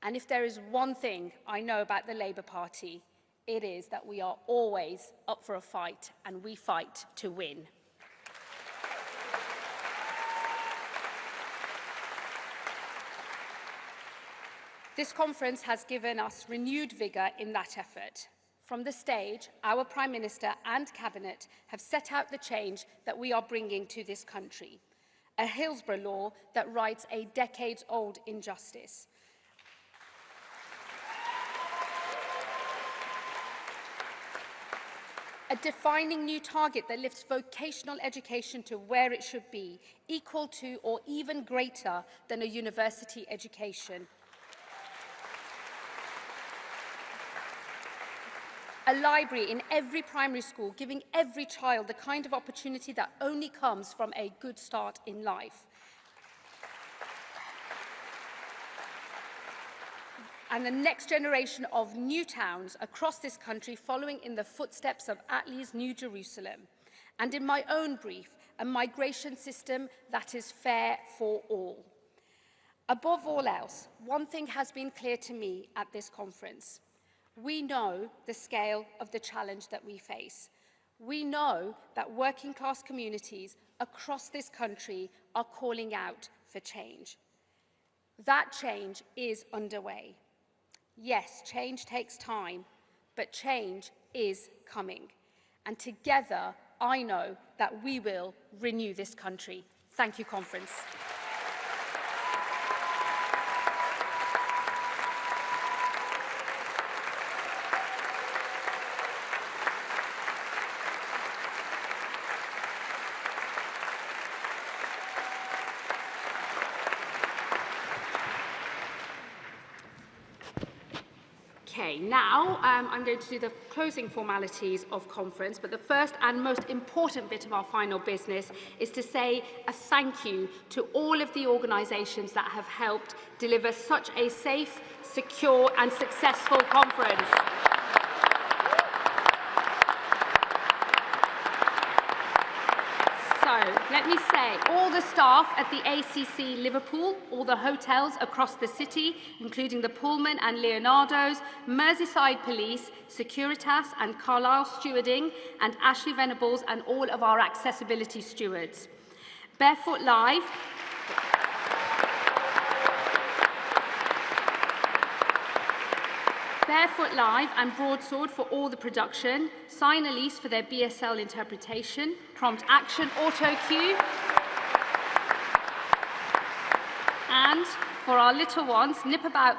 And if there is one thing I know about the Labour Party, It is that we are always up for a fight, and we fight to win. This conference has given us renewed vigour in that effort. From the stage, our Prime Minister and Cabinet have set out the change that we are bringing to this country. A Hillsborough law that rights a decades-old injustice. A defining new target that lifts vocational education to where it should be, equal to or even greater than a university education. A library in every primary school, giving every child the kind of opportunity that only comes from a good start in life. And the next generation of new towns across this country following in the footsteps of Attlee's New Jerusalem. And in my own brief, a migration system that is fair for all. Above all else, one thing has been clear to me at this conference. We know the scale of the challenge that we face. We know that working class communities across this country are calling out for change. That change is underway. Yes, change takes time, but change is coming. And together, I know that we will renew this country. Thank you, Conference. Okay, now I'm going to do the closing formalities of conference, but the first and most important bit of our final business is to say a thank you to all of the organisations that have helped deliver such a safe, secure and successful conference. So, let me say, all the staff at the ACC Liverpool, all the hotels across the city, including the Pullman and Leonardo's, Merseyside Police, Securitas and Carlisle Stewarding, and Ashley Venables and all of our accessibility stewards. Barefoot Live, Barefoot Live and Broadsword for all the production, Sign Elise for their BSL interpretation, Prompt Action Auto Cue, and for our little ones, Nip About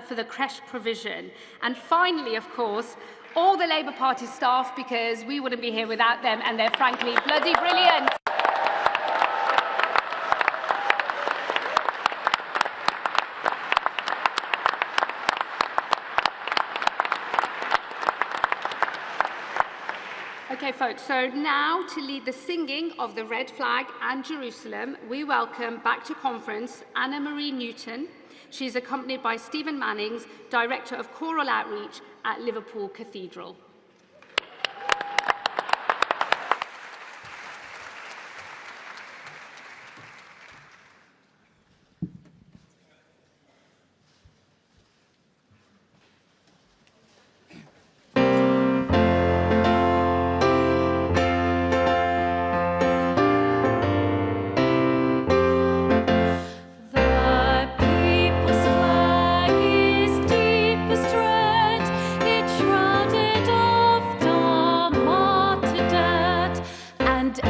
for the creche provision. And finally, of course, all the Labour Party staff, because we wouldn't be here without them, and they're frankly bloody brilliant. Okay, folks, so now to lead the singing of the Red Flag and Jerusalem, we welcome back to conference Anna Marie Newton. She's accompanied by Stephen Mannings, Director of Choral Outreach at Liverpool Cathedral. And